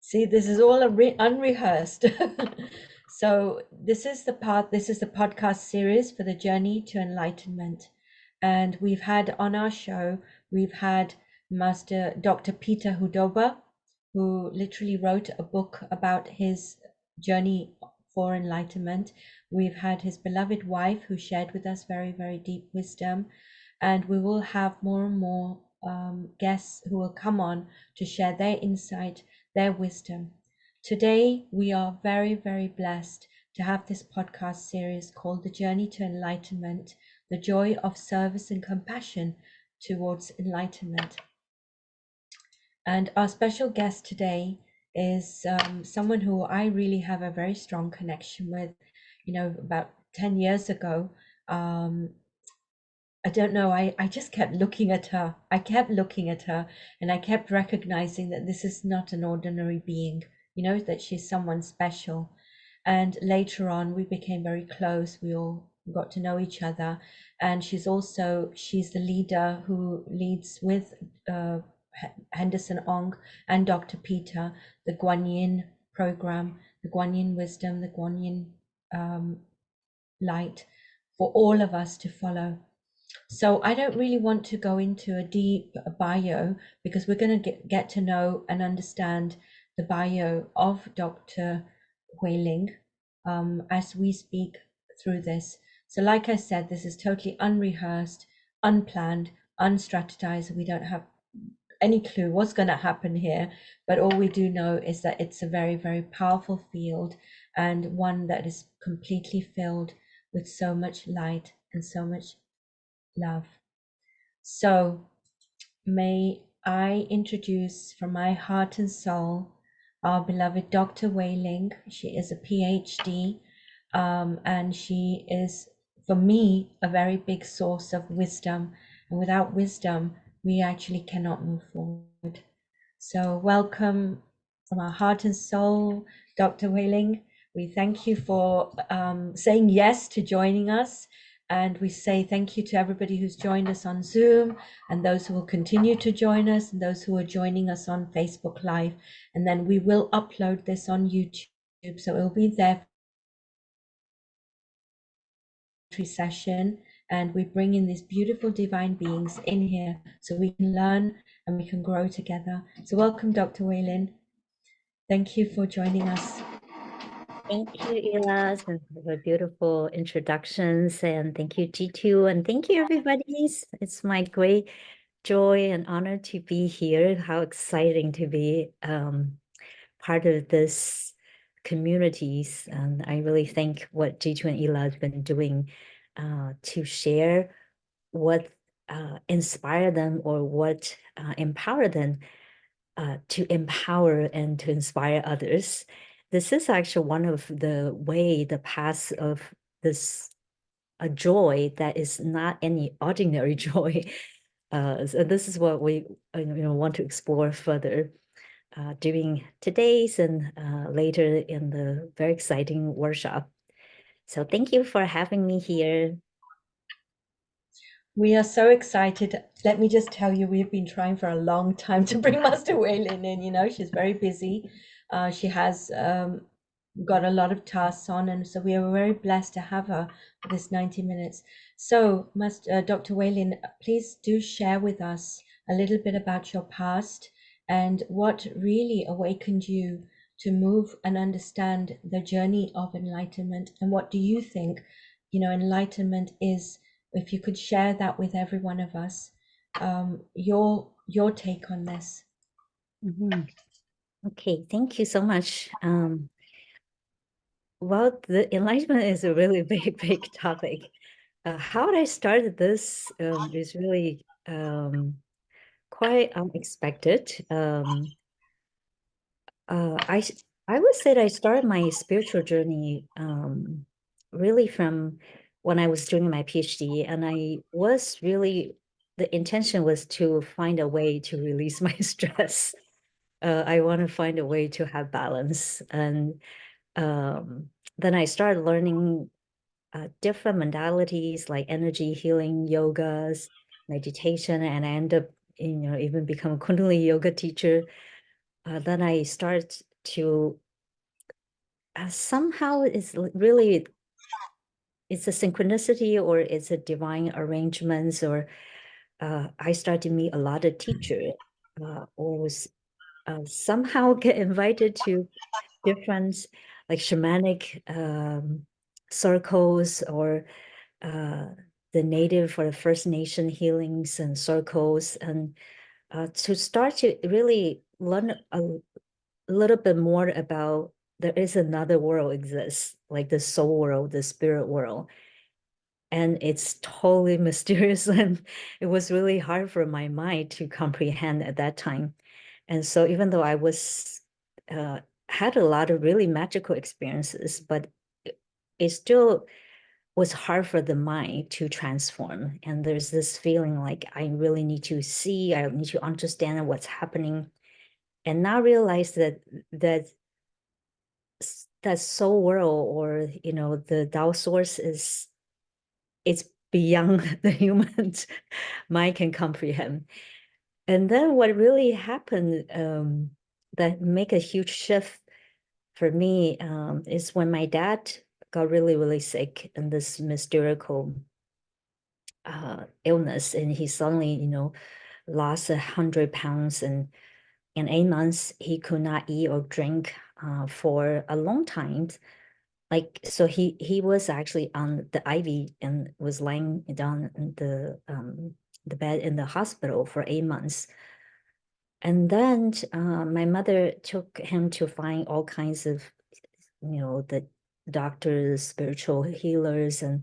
See, this is all unrehearsed. So this is the podcast series for the journey to enlightenment. And we've had on our show, we've had Master Dr. Peter Hudoba, who literally wrote a book about his journey for enlightenment. We've had his beloved wife who shared with us very, very deep wisdom. And we will have more and more guests who will come on to share their insight, their wisdom. Today, we are very, very blessed to have this podcast series called The Journey to Enlightenment, the joy of service and compassion towards enlightenment. And our special guest today is someone who I really have a very strong connection with. You know, about 10 years ago, I don't know, I just kept looking at her. I kept looking at her and I kept recognizing that this is not an ordinary being, you know, that she's someone special. And later on, we became very close. We all got to know each other. And she's the leader who leads with Henderson Ong and Dr. Peter, the Guan Yin program, the Guan Yin wisdom, the Guan Yin light for all of us to follow. So I don't really want to go into a deep bio because we're going to get to know and understand the bio of Dr. Hui Ling as we speak through this. So like I said, this is totally unrehearsed, unplanned, unstrategized. We don't have any clue what's going to happen here, but all we do know is that it's a very, very powerful field and one that is completely filled with so much light and so much love. So may I introduce from my heart and soul our beloved Dr. Hui Ling. She is a PhD and she is, for me, a very big source of wisdom. And without wisdom, we actually cannot move forward. So welcome from our heart and soul, Dr. Hui Ling. We thank you for saying yes to joining us. And we say thank you to everybody who's joined us on Zoom and those who will continue to join us and those who are joining us on Facebook Live. And then we will upload this on YouTube. So it will be there for session. And we bring in these beautiful divine beings in here so we can learn and we can grow together. So welcome, Dr. Hui Ling. Thank you for joining us. Thank you, Ella, for the beautiful introductions, and thank you, G2, and thank you, everybody. It's my great joy and honor to be here. How exciting to be part of this communities, and I really thank what G2 and Ella has been doing to share what inspire them or what empower them to empower and to inspire others. This is actually one of the paths of this a joy that is not any ordinary joy. So this is what we want to explore further during today's and later in the very exciting workshop. So thank you for having me here. We are so excited. Let me just tell you, we've been trying for a long time to bring Master Hui Ling in. You know, she's very busy. She has got a lot of tasks on, and so we are very blessed to have her for this 90 minutes. So, Dr. Hui Ling, please do share with us a little bit about your past and what really awakened you to move and understand the journey of enlightenment, and what do you think, you know, enlightenment is? If you could share that with every one of us, your take on this. Okay, thank you so much. Well, the enlightenment is a really big topic. How I started this is really quite unexpected. I would say that I started my spiritual journey really from when I was doing my PhD, and the intention was to find a way to release my stress. I want to find a way to have balance, and then I started learning different modalities like energy healing, yogas, meditation, and I ended up, even become a Kundalini yoga teacher. then I start to somehow it's really it's a synchronicity or it's a divine arrangements or I start to meet a lot of teachers or was somehow get invited to different like shamanic circles or uh, the native or the First Nation healings and circles and to start to really learn a little bit more about there is another world exists, like the soul world, the spirit world. And it's totally mysterious. And it was really hard for my mind to comprehend at that time. And so even though I was had a lot of really magical experiences, but it still was hard for the mind to transform. And there's this feeling like I really need to see, I need to understand what's happening. And now realize that that soul world or the Tao source is it's beyond the human mind can comprehend. And then what really happened that make a huge shift for me is when my dad got really, really sick in this mystical illness, and he suddenly, lost 100 pounds, and in 8 months he could not eat or drink for a long time. Like so, he was actually on the IV and was lying down in the bed in the hospital for 8 months. And then my mother took him to find all kinds of, the doctors, spiritual healers, and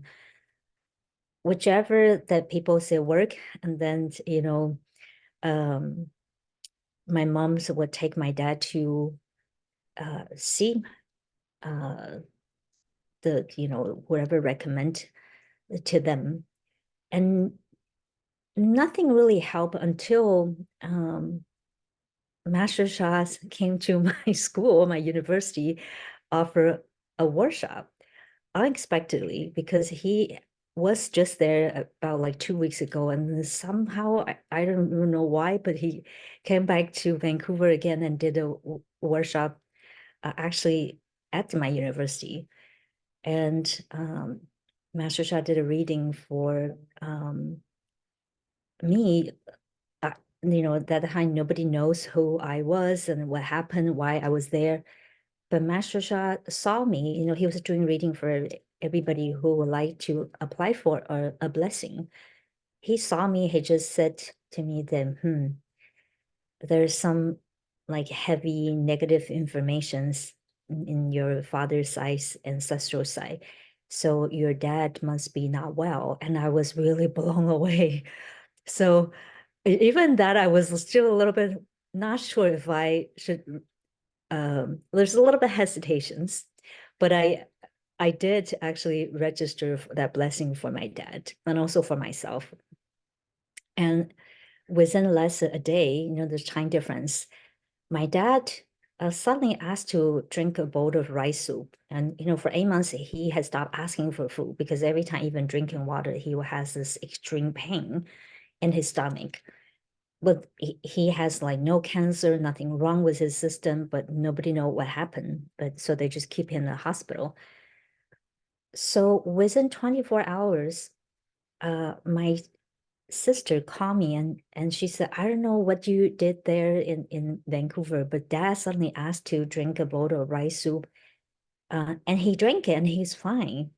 whichever that people say work. And then, um, my moms would take my dad to see uh, whoever recommend to them. And nothing really helped until Master Shahs came to my school, my university, offer a workshop unexpectedly because he was just there about like 2 weeks ago, and somehow I don't even know why, but he came back to Vancouver again and did a workshop actually at my university. And Master Shah did a reading for me. At that time, nobody knows who I was and what happened, why I was there. But Master Shah saw me, he was doing reading for everybody who would like to apply for a blessing. He saw me, he just said to me then, there's some like heavy negative informations in your father's side, ancestral side. So your dad must be not well. And I was really blown away. So even that, I was still a little bit not sure if I should there's a little bit hesitations, but I did actually register for that blessing for my dad and also for myself. And within less a day, there's time difference. My dad suddenly asked to drink a bowl of rice soup. And, for 8 months, he had stopped asking for food because every time, even drinking water, he has this extreme pain in his stomach. But he has like no cancer, nothing wrong with his system, but nobody know what happened. But so they just keep him in the hospital. So within 24 hours, my sister called me and she said, I don't know what you did there in Vancouver, but dad suddenly asked to drink a bowl of rice soup. And he drank it and he's fine.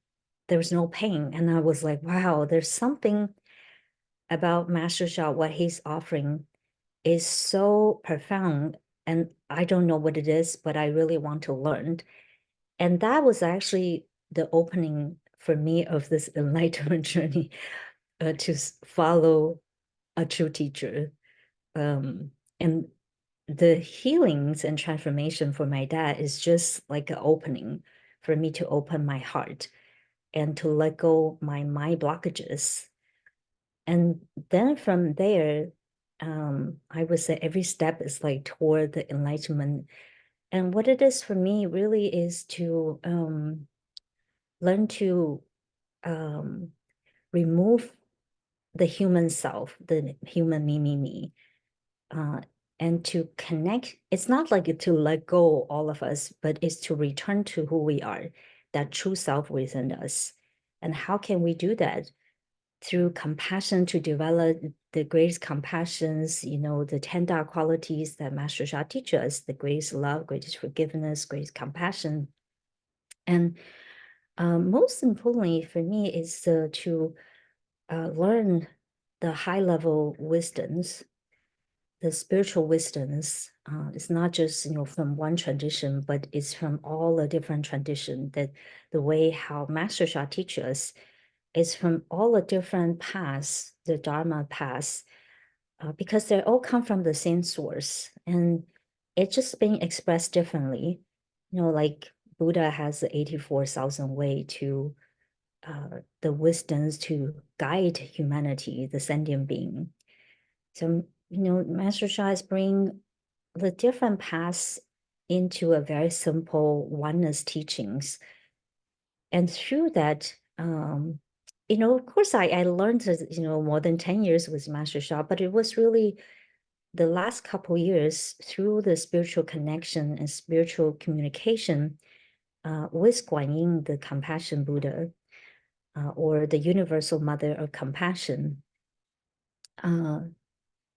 There was no pain. And I was like, wow, there's something about Master Shah, what he's offering is so profound. And I don't know what it is, but I really want to learn. And that was actually the opening for me of this enlightenment journey to follow a true teacher. And the healings and transformation for my dad is just like an opening for me to open my heart and to let go my mind blockages. And then from there, I would say every step is like toward the enlightenment. And what it is for me really is to learn to um, remove the human self, the human me. and to connect. It's not like to let go all of us, but it's to return to who we are, that true self within us. And how can we do that? Through compassion, to develop the greatest compassions, the 10 dark qualities that Master Sha teaches us, the greatest love, greatest forgiveness, greatest compassion. And most importantly for me is to learn the high level wisdoms, the spiritual wisdoms. It's not just from one tradition, but it's from all the different tradition. That the way how Master Sha teaches us is from all the different paths, the Dharma paths, because they all come from the same source, and it's just being expressed differently. Like Buddha has the 84,000 way to the wisdoms to guide humanity, the sentient being. So, Master Sha is bringing the different paths into a very simple oneness teachings. And through that, of course, I learned, more than 10 years with Master Sha, but it was really the last couple years through the spiritual connection and spiritual communication with Guan Yin, the compassion Buddha, or the universal mother of compassion.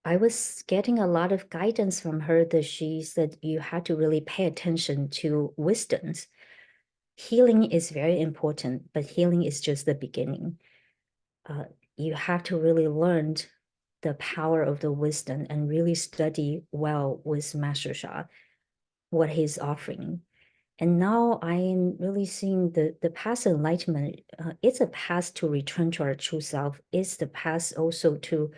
I was getting a lot of guidance from her that she said you had to really pay attention to wisdoms. Healing is very important, but healing is just the beginning. You have to really learn the power of the wisdom and really study well with Master Sha, what he's offering. And now I am really seeing the path of enlightenment. It's a path to return to our true self. It's the path also to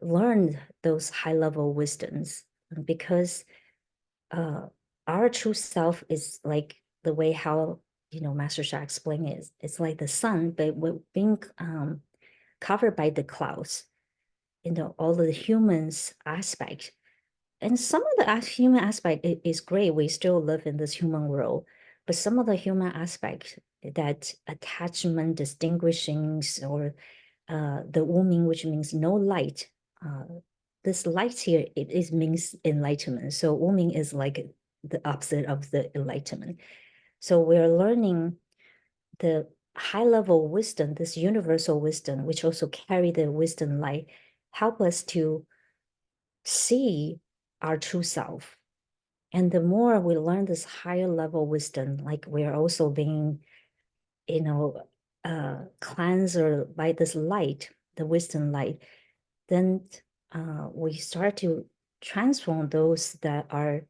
learn those high level wisdoms, because our true self is like the way how Master Sha explained it. It's like the sun, but we're being covered by the clouds. All the humans aspect, and some of the human aspect is great. We still live in this human world, but some of the human aspect, that attachment, distinguishings, or the wuming, which means no light. This light here, it means enlightenment. So wuming is like the opposite of the enlightenment. So we're learning the high level wisdom, this universal wisdom, which also carry the wisdom light, help us to see our true self. And the more we learn this higher level wisdom, like we're also being, cleansed by this light, the wisdom light, then we start to transform those that are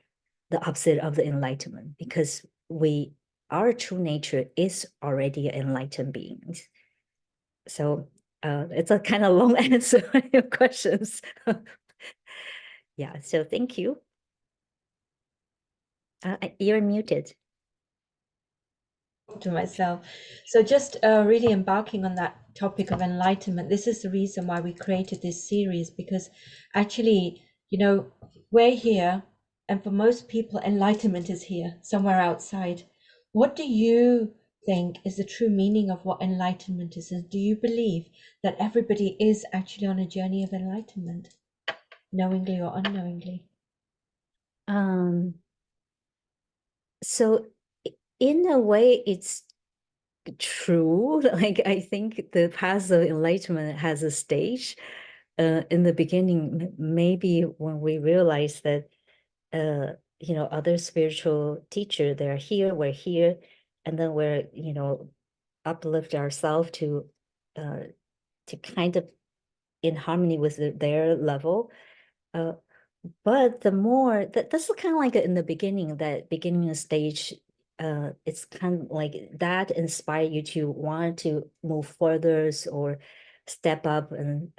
the opposite of the enlightenment, because our true nature is already enlightened beings. So it's a kind of long answer on your questions. Yeah, so thank you. You're muted. To myself. So just really embarking on that topic of enlightenment, this is the reason why we created this series, because actually, we're here, and for most people, enlightenment is here, somewhere outside. What do you think is the true meaning of what enlightenment is? And do you believe that everybody is actually on a journey of enlightenment, knowingly or unknowingly? So in a way, it's true. Like, I think the path of enlightenment has a stage. In the beginning, maybe when we realize that, other spiritual teacher, they're here, we're here, and then we're, uplift ourselves to kind of in harmony with their level. But the more that's kind of like in the beginning, that beginning stage, it's kind of like that inspire you to want to move further or step up and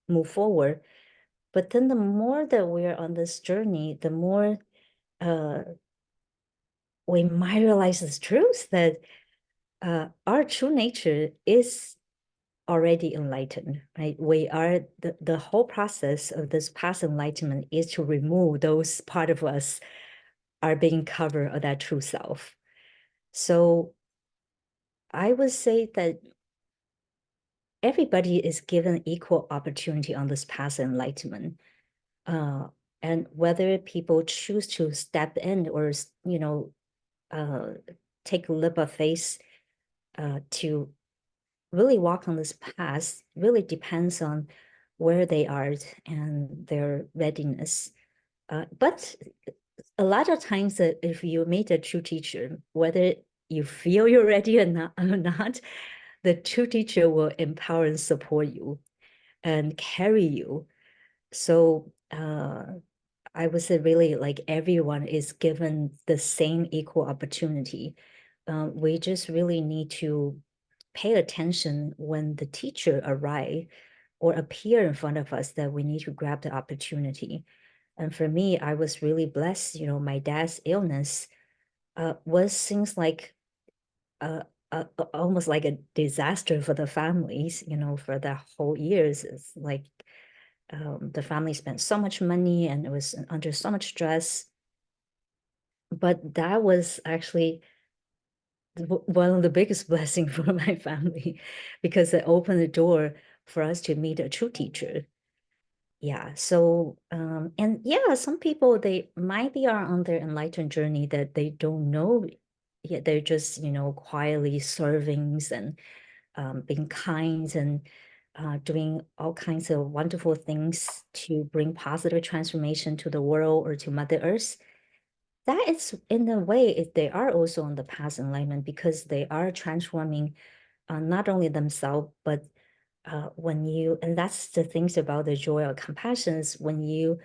move forward. But then the more that we're on this journey, the more we might realize this truth that our true nature is already enlightened, right? We are the whole process of this past enlightenment is to remove those part of us are being covered of that true self. So I would say that everybody is given equal opportunity on this path enlightenment. uh, and whether people choose to step in or, uh, take a leap of faith to really walk on this path really depends on where they are and their readiness. But a lot of times, if you meet a true teacher, whether you feel you're ready or not, the true teacher will empower and support you and carry you. So I would say really like everyone is given the same equal opportunity. We just really need to pay attention when the teacher arrive or appear in front of us, that we need to grab the opportunity. And for me, I was really blessed. My dad's illness was things like uh, almost like a disaster for the families, for the whole years. It's like the family spent so much money and it was under so much stress. But that was actually one of the biggest blessings for my family, because it opened the door for us to meet a true teacher. Yeah. So, and yeah, some people, they might be are on their enlightened journey that they don't know yet. They're just, quietly serving and being kind and doing all kinds of wonderful things to bring positive transformation to the world or to Mother Earth. That is, in a way, they are also on the path enlightenment, because they are transforming not only themselves, but and that's the things about the joy or compassion, is when you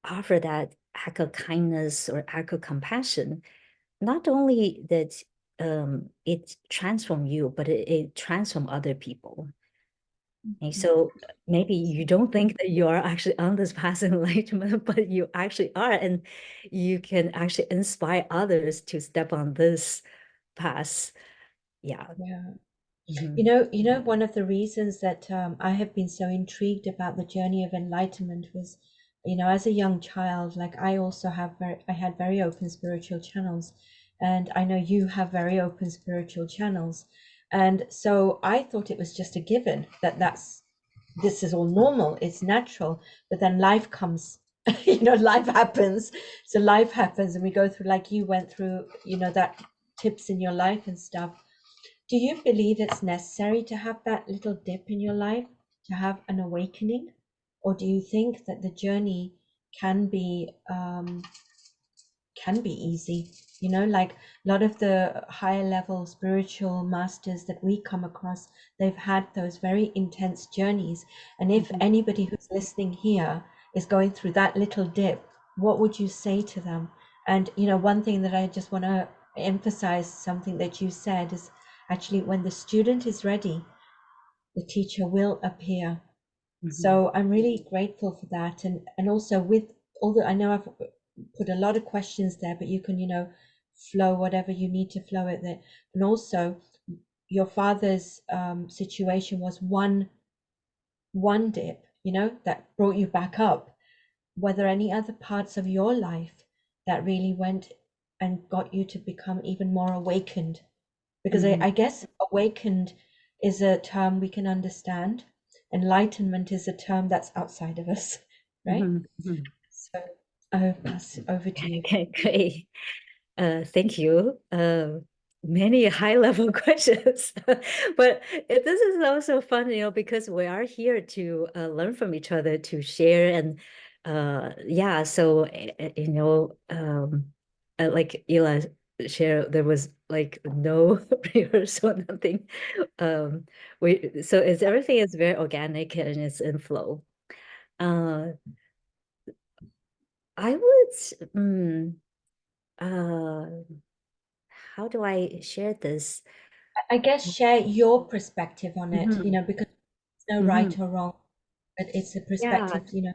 offer that act of kindness or act of compassion, not only that it transform you, but it transform other people. And so maybe you don't think that you are actually on this path of enlightenment, but you actually are, and you can actually inspire others to step on this path. Yeah. Yeah. Mhm. One of the reasons that I have been so intrigued about the journey of enlightenment was, as a young child, like I had very open spiritual channels, and I know you have very open spiritual channels, and so I thought it was just a given that this is all normal, it's natural, but then life comes, life happens. So life happens, and we go through, like you went through, that tips in your life and stuff. Do you believe it's necessary to have that little dip in your life to have an awakening? Or do you think that the journey can be easy? Like a lot of the higher level spiritual masters that we come across, they've had those very intense journeys. And if Mhm. anybody who's listening here is going through that little dip, what would you say to them? And one thing that I just want to emphasize, something that you said, is actually when the student is ready, the teacher will appear. Mhm. So I'm really grateful for that. And also, with all the, I know I've put a lot of questions there, but you can, flow whatever you need to flow it there. And also, your father's situation was one dip, that brought you back up. Were there any other parts of your life that really went and got you to become even more awakened? Because Mhm. I guess awakened is a term we can understand. Enlightenment is a term that's outside of us, right? Mhm. Mhm. So I'll pass it over to you. Okay, great. Thank you. Many high-level questions, but this is also fun, because we are here to learn from each other, to share, and yeah. So like Ela share, there was like no rehearsal, nothing. So everything is very organic and it's in flow. Uh, I would. Uh, how do I share this? I guess share your perspective on it, Mhm. because there's no right Mhm. or wrong, but it's a Yeah, perspective.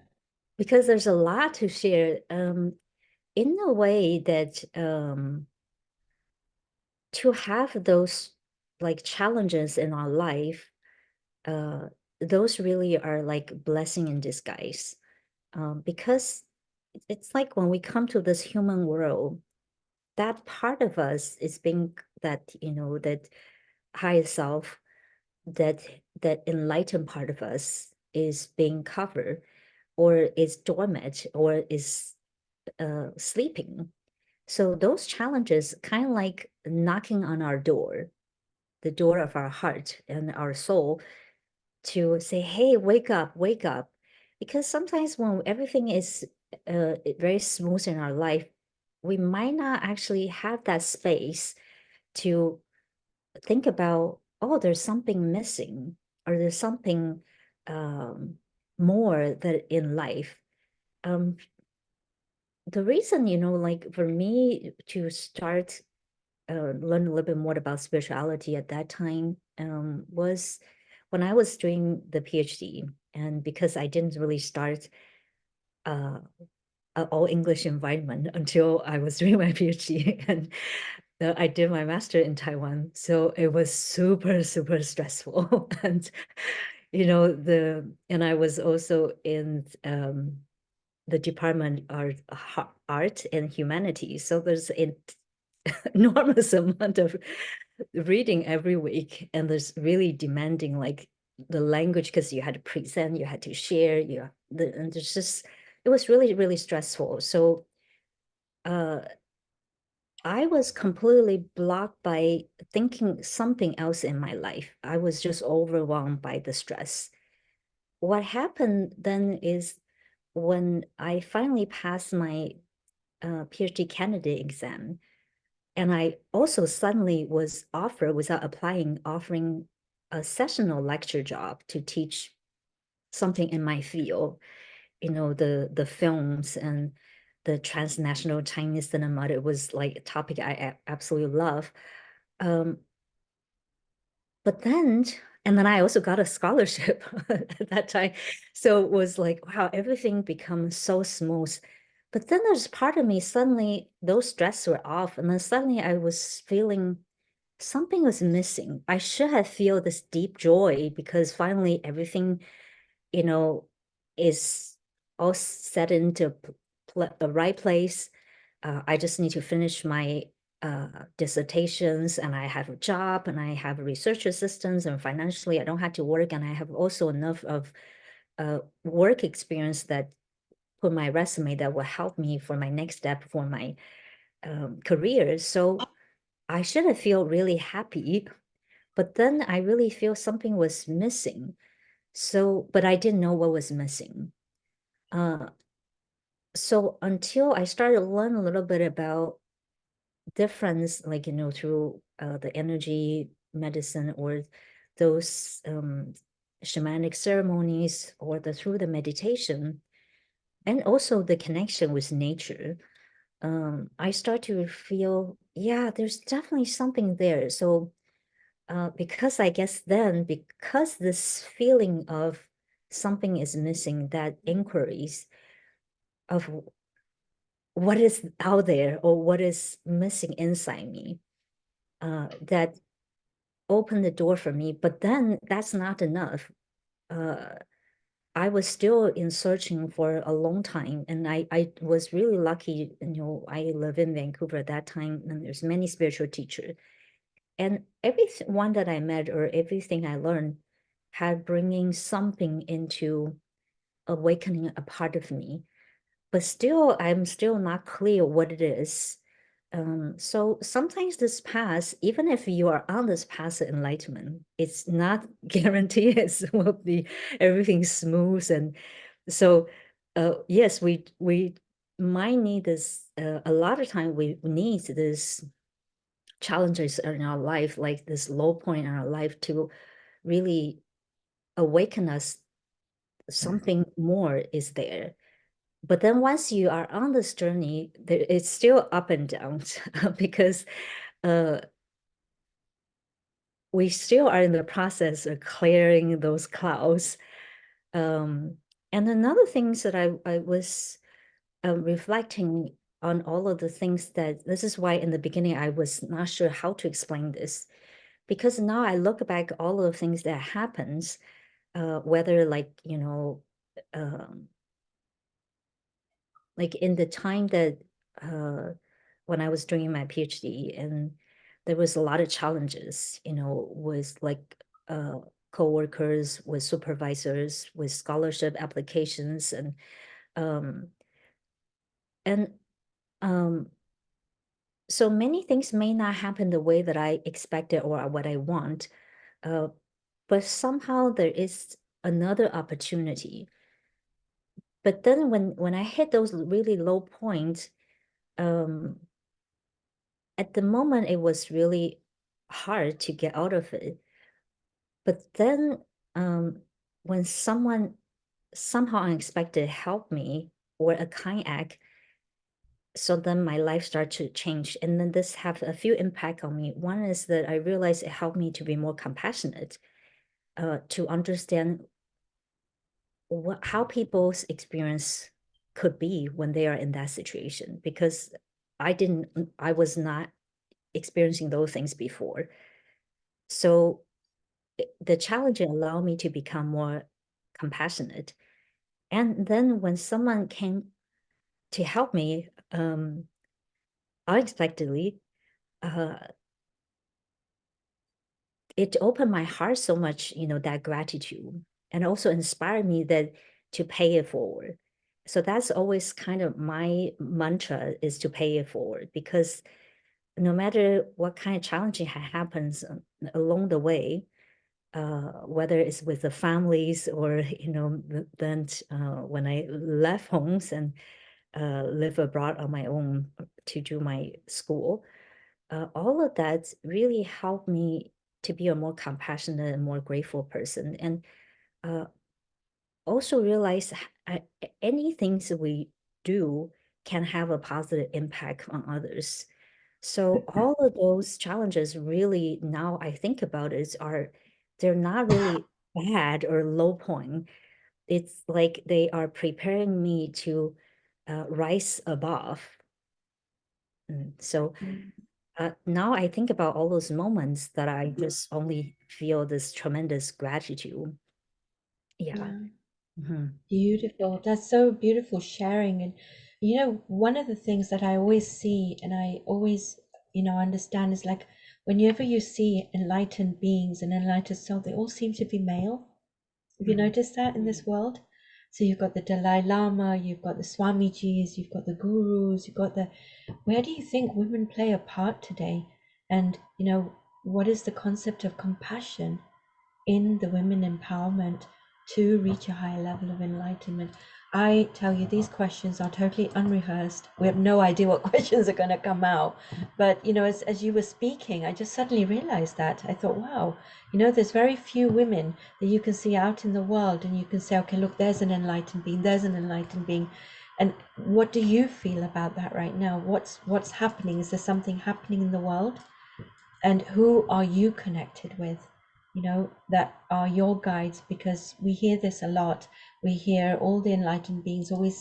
because there's a lot to share. In a way that to have those like challenges in our life, uh, those really are like blessing in disguise. Because it's like when we come to this human world, that part of us is being that, that higher self, that that enlightened part of us is being covered. or is dormant or is sleeping. So those challenges kind of like knocking on our door, the door of our heart and our soul, to say, hey, wake up. Because sometimes when everything is very smooth in our life, we might not actually have that space to think about, oh, there's something missing, or there's something um, more that in life. Um, the reason, like for me to start learn a little bit more about spirituality at that time was when I was doing the PhD. And because I didn't really start uh, an all English environment until I was doing my PhD, and I did my master in Taiwan. So it was super, super stressful. And, and I was also in the department of art and humanities. So there's an enormous amount of reading every week, and there's really demanding like the language, because you had to present, you had to share, and there's just, it was really, really stressful. So uh I was completely blocked by thinking something else in my life. I was just overwhelmed by the stress. What happened then is when I finally passed my PhD candidate exam, and I also suddenly was offered, without applying, offering a sessional lecture job to teach something in my field, the films and the transnational Chinese cinema. It was like a topic I absolutely love. Um, but then, and then I also got a scholarship at that time. So it was like, wow, everything becomes so smooth. But then there's part of me, suddenly those stress were off. And then suddenly I was feeling something was missing. I should have feel this deep joy because finally everything, you know, is all set into the right place. I just need to finish my dissertations, and I have a job, and I have research assistants, and financially I don't have to work, and I have also enough of work experience that put my resume that will help me for my next step for my career. So I should have feel really happy, but then I really feel something was missing. So, but I didn't know what was missing. Uh, so until I started to learn a little bit about difference, like, through the energy medicine or those shamanic ceremonies, or through the meditation, and also the connection with nature, I start to feel, yeah, there's definitely something there. So because I guess then, because this feeling of something is missing, that inquiries of what is out there or what is missing inside me, that opened the door for me. But then that's not enough. Uh, I was still in searching for a long time, and I was really lucky. I live in Vancouver at that time, and there's many spiritual teachers, and everyone that I met or everything I learned had bringing something into awakening a part of me. But still, I'm still not clear what it is. So sometimes this path, even if you are on this path of enlightenment, it's not guaranteed it will be everything smooth. And so, yes, we might need this. A lot of time we need this challenges in our life, like this low point in our life, to really awaken us. Something more is there. But then once you are on this journey, it's still up and down because uh, we still are in the process of clearing those clouds. Um, and another things that I was reflecting on all of the things, that this is why in the beginning I was not sure how to explain this, because now I look back all of the things that happens, whether um, like in the time that when I was doing my PhD, and there was a lot of challenges, with like coworkers, with supervisors, with scholarship applications, um, and so many things may not happen the way that I expected or what I want, uh, but somehow there is another opportunity. But then when I hit those really low points, um, at the moment it was really hard to get out of it. But then um, when someone somehow unexpected helped me or a kind act, so then my life started to change. And then this have a few impact on me. One is that I realized it helped me to be more compassionate, to understand how people's experience could be when they are in that situation. Because I was not experiencing those things before. So the challenge allowed me to become more compassionate. And then when someone came to help me unexpectedly, uh, it opened my heart so much, that gratitude, and also inspired me that to pay it forward. So that's always kind of my mantra, is to pay it forward, because no matter what kind of challenging happens along the way, whether it's with the families or then when I left homes and live abroad on my own to do my school, all of that really helped me to be a more compassionate and more grateful person, and uh, also realize anything that we do can have a positive impact on others. So all of those challenges really, now I think about it, they're not really bad or low point. It's like they are preparing me to rise above. So now I think about all those moments that I just only feel this tremendous gratitude. Yeah. Yeah. Mhm. Beautiful. That's so beautiful sharing. And, one of the things that I always see and I always, understand is like whenever you see enlightened beings and enlightened soul, they all seem to be male. Have you Mhm. noticed that in this world? So you've got the Dalai Lama, you've got the Swamijis, you've got the gurus, you've got the. Where do you think women play a part today? And, what is the concept of compassion in the women empowerment to reach a higher level of enlightenment? I tell you, these questions are totally unrehearsed. We have no idea what questions are going to come out. But, as you were speaking, I just suddenly realized that. I thought, wow, there's very few women that you can see out in the world and you can say, okay, look, there's an enlightened being, there's an enlightened being. And what do you feel about that right now? What's happening? Is there something happening in the world? And who are you connected with, that are your guides? Because we hear this a lot. We hear all the enlightened beings always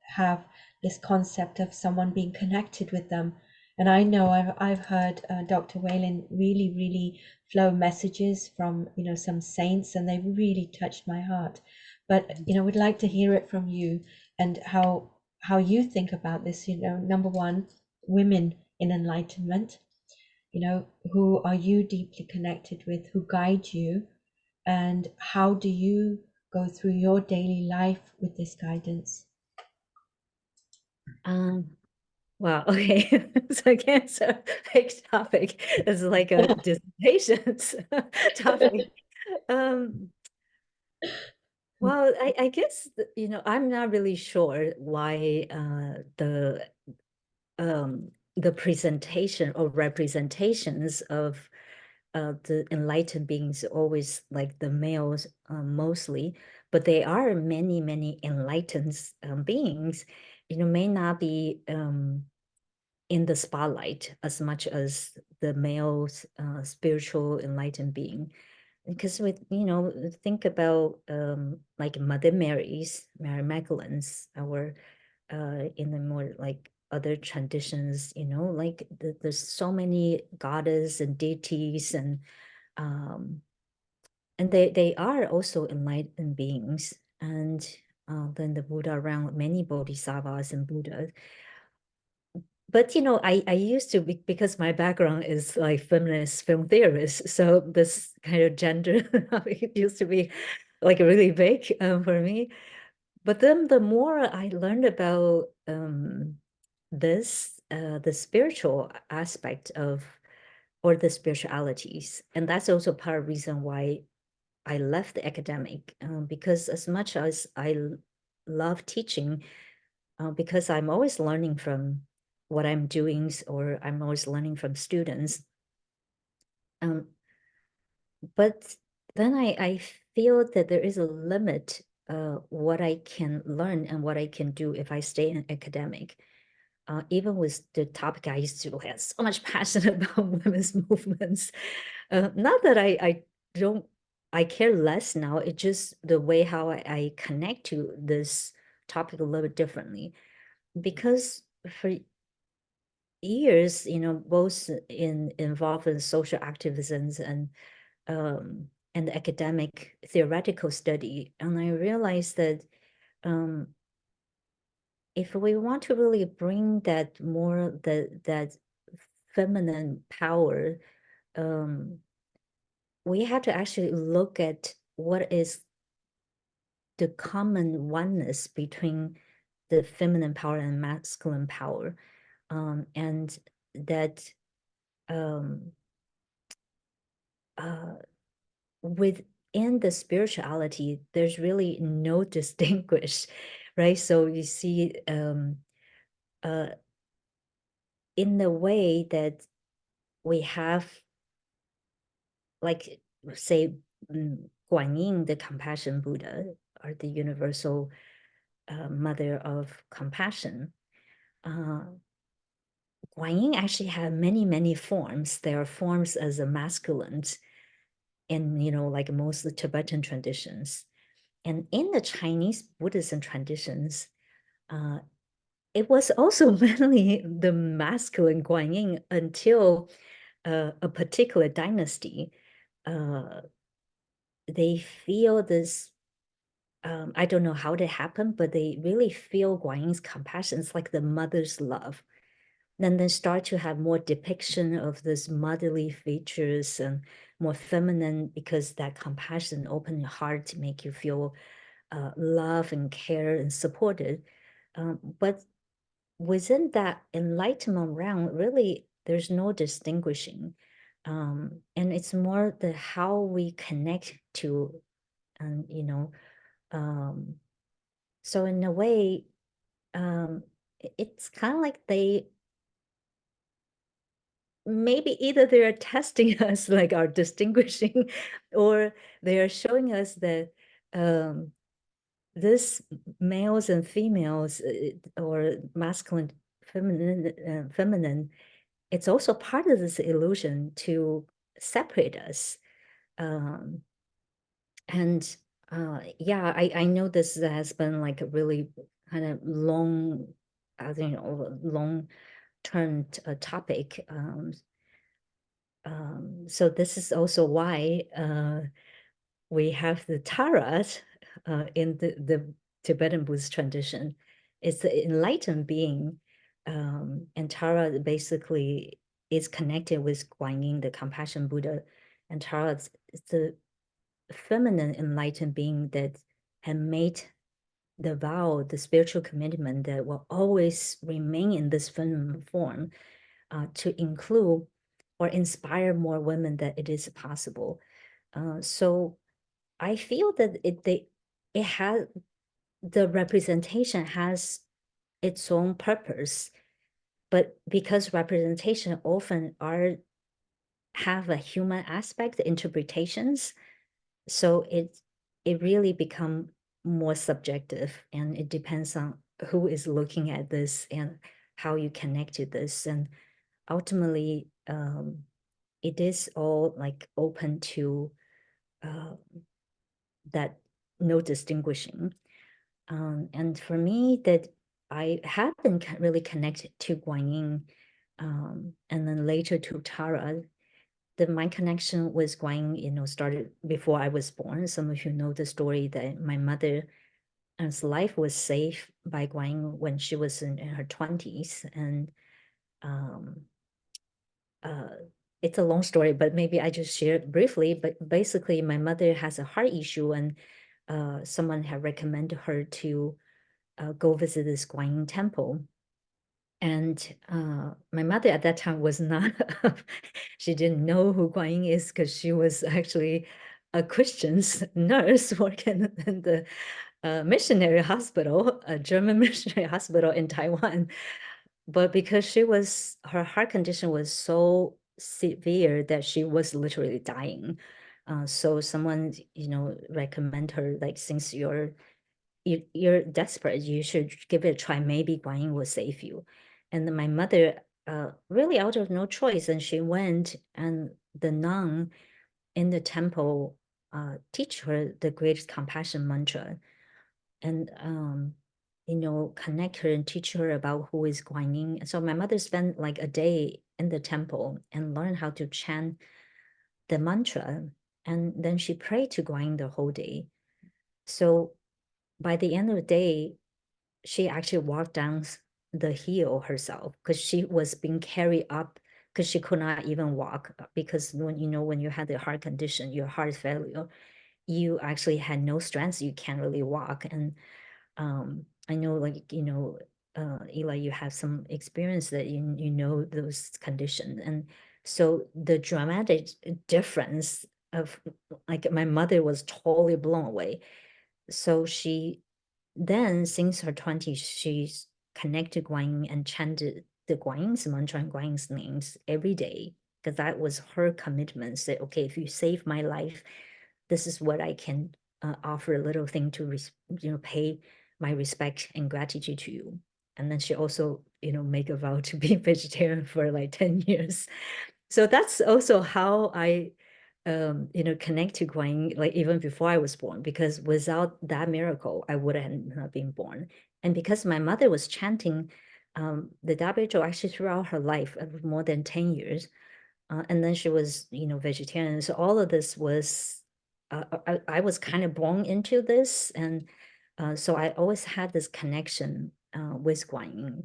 have this concept of someone being connected with them. And I know I've heard Dr. Whalen really flow messages from some saints, and they really touched my heart. But we'd like to hear it from you, and how you think about this. Number one, women in enlightenment, who are you deeply connected with, who guide you, and how do you go through your daily life with this guidance? Um, wow, okay. So again, so big topic. It's like a dissertation topic. Um, well, I guess, I'm not really sure why the presentation or representations of the enlightened beings always like the males mostly, but there are many enlightened beings, may not be in the spotlight as much as the male's spiritual enlightened being. Because with, think about like Mother Mary's, Mary Magdalene's, our in the more like other traditions, like there's so many goddess and deities, um, and they are also enlightened beings. And then the Buddha around many bodhisattvas and Buddhas. but I used to be, because my background is like feminist film theorist, so this kind of gender it used to be like really big for me. But then the more I learned about this, the spiritual aspect of, or the spiritualities, and that's also part of the reason why I left the academic, because as much as love teaching, because I'm always learning from what I'm doing, or I'm always learning from students. Um, but then I feel that there is a limit what I can learn and what I can do if I stay in academic. Even with the topic I used to have so much passion about women's movements. Not that I don't, I care less now. It's just the way how I connect to this topic a little bit differently. Because for years, both involved in social activisms and academic theoretical study, and I realized that um, if we want to really bring that more that feminine power, um, we have to actually look at what is the common oneness between the feminine power and masculine power, and that um, uh, within the spirituality, there's really no distinguish, right? So you see, uh, in the way that we have, like, say, Guan Yin, the compassion Buddha, or the universal mother of compassion. Uh, Guan Yin actually have many, many forms. There are forms as a masculine in, like most of the Tibetan traditions. And in the Chinese Buddhism traditions, uh, it was also mainly the masculine Guan Yin until a particular dynasty. Uh, they feel this, I don't know how that happened, but they really feel Guan Yin's compassion. It's like the mother's love. Then they start to have more depiction of this motherly features and more feminine, because that compassion open your heart to make you feel love and care and supported. But within that enlightenment realm, really, there's no distinguishing. And it's more the how we connect to, and um, so in a way, it's kind of like they maybe either they're testing us, like are distinguishing, or they are showing us that um, this males and females, or masculine, feminine, it's also part of this illusion to separate us. Um, and yeah, I know this has been like a really kind of long, I think, long term topic. So this is also why we have the taras in the Tibetan Buddhist tradition. It's the enlightened being, and Tara basically is connected with Guan Yin, the compassion Buddha, and Tara is the feminine enlightened being that had made the vow, the spiritual commitment that will always remain in this feminine form, to include or inspire more women that it is possible. So I feel that it has, the representation has its own purpose, but because representation often are have a human aspect, interpretations, so it really become more subjective, and it depends on who is looking at this and how you connect to this, and ultimately it is all like open to uh, that no distinguishing. And for me, that I have been really connected to Guan Yin, and then later to Tara. That my connection with Guan Yin, started before I was born. Some of you know the story that my mother's life was saved by Guan Yin when she was in her 20s. And um, uh, it's a long story, but maybe I just share it briefly. But basically, my mother has a heart issue, and someone had recommended her to go visit this Guanyin temple. And my mother at that time was not, she didn't know who Guanyin is because she was actually a Christian's nurse working in the missionary hospital, a German missionary hospital in Taiwan. But because her heart condition was so severe that she was literally dying. So someone, recommend her, like, since you're desperate, you should give it a try. Maybe Guanyin will save you. And then my mother, really out of no choice, and she went, and the nun in the temple teach her the greatest compassion mantra, and connect her and teach her about who is Guanyin. So my mother spent like a day in the temple and learned how to chant the mantra, and then she prayed to Guanyin the whole day. So by the end of the day, she actually walked down the hill herself because she was being carried up because she could not even walk, because when you had the heart condition, your heart failure, you actually had no strength, you can't really walk. And I know, like, Eli, you have some experience that you know those conditions. And so the dramatic difference of, like, my mother was totally blown away. So she then, since her 20s, she's connected Guanyin and chanted the Guanyin's mantra and Guanyin's names every day, because that was her commitment. Say, okay, if you save my life, this is what I can offer, a little thing to pay my respect and gratitude to you. And then she also, make a vow to be vegetarian for like 10 years. So that's also how I connect to Guanyin, like even before I was born, because without that miracle, I would have not been born. And because my mother was chanting the WHO actually throughout her life of more than 10 years, and then she was, vegetarian. So all of this was, I was kind of born into this. And so I always had this connection with Guanyin.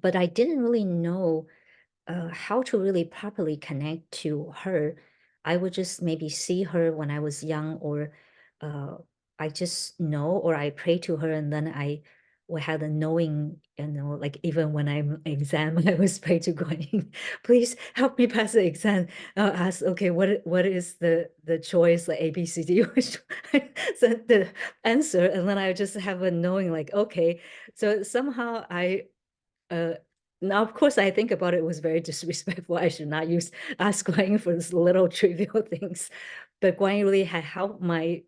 But I didn't really know how to really properly connect to her. I would just maybe see her when I was young, or uh, I just know, or I pray to her, and then I will have a knowing, like even when I'm exam, I always pray to God, please help me pass the exam. I'll ask, okay, what is the choice, like A, B, C, D, which so the answer, and then I just have a knowing, like, okay, so somehow uh, now, of course, I think about it, was very disrespectful. I should not ask Guanyin for these little trivial things, but Guanyin really had helped my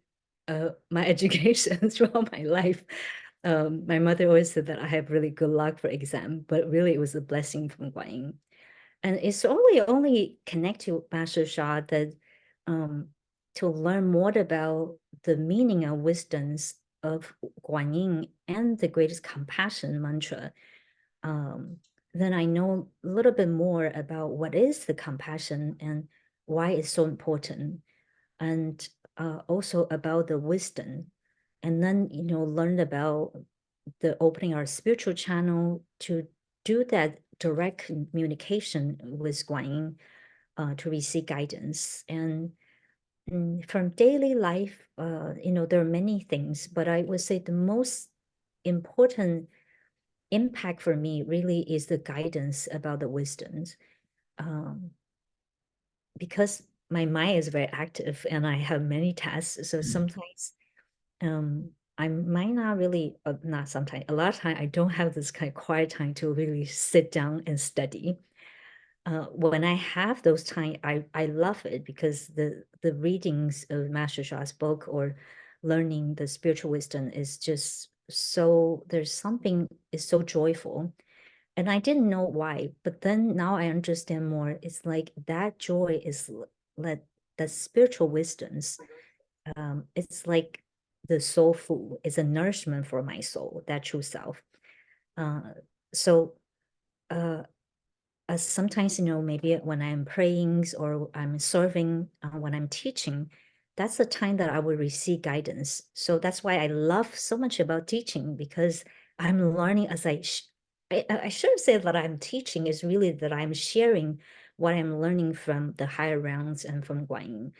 education throughout my life. My mother always said that I have really good luck for exam, but really it was a blessing from Guanyin. And it's only connect to Master Sha that to learn more about the meaning and wisdoms of Guanyin and the greatest compassion mantra, um, then I know a little bit more about what is the compassion and why it's so important, and also about the wisdom. And then, learn about the opening our spiritual channel to do that direct communication with Guanyin, to receive guidance. And from daily life, there are many things, but I would say the most important impact for me really is the guidance about the wisdoms, um, because my mind is very active and I have many tasks. So sometimes I might not really, not sometimes, a lot of time I don't have this kind of quiet time to really sit down and study. When I have those time, I love it, because the readings of Master Sha's book or learning the spiritual wisdom is just so, there's something is so joyful. And I didn't know why, but then now I understand more. It's like that joy is like the spiritual wisdoms. It's like the soul food, it's a nourishment for my soul, that true self. Uh, so uh, sometimes, maybe when I'm praying or I'm serving, when I'm teaching, that's the time that I will receive guidance. So that's why I love so much about teaching, because I'm learning I shouldn't say that I'm teaching, is really that I'm sharing what I'm learning from the higher rounds and from Guanyin.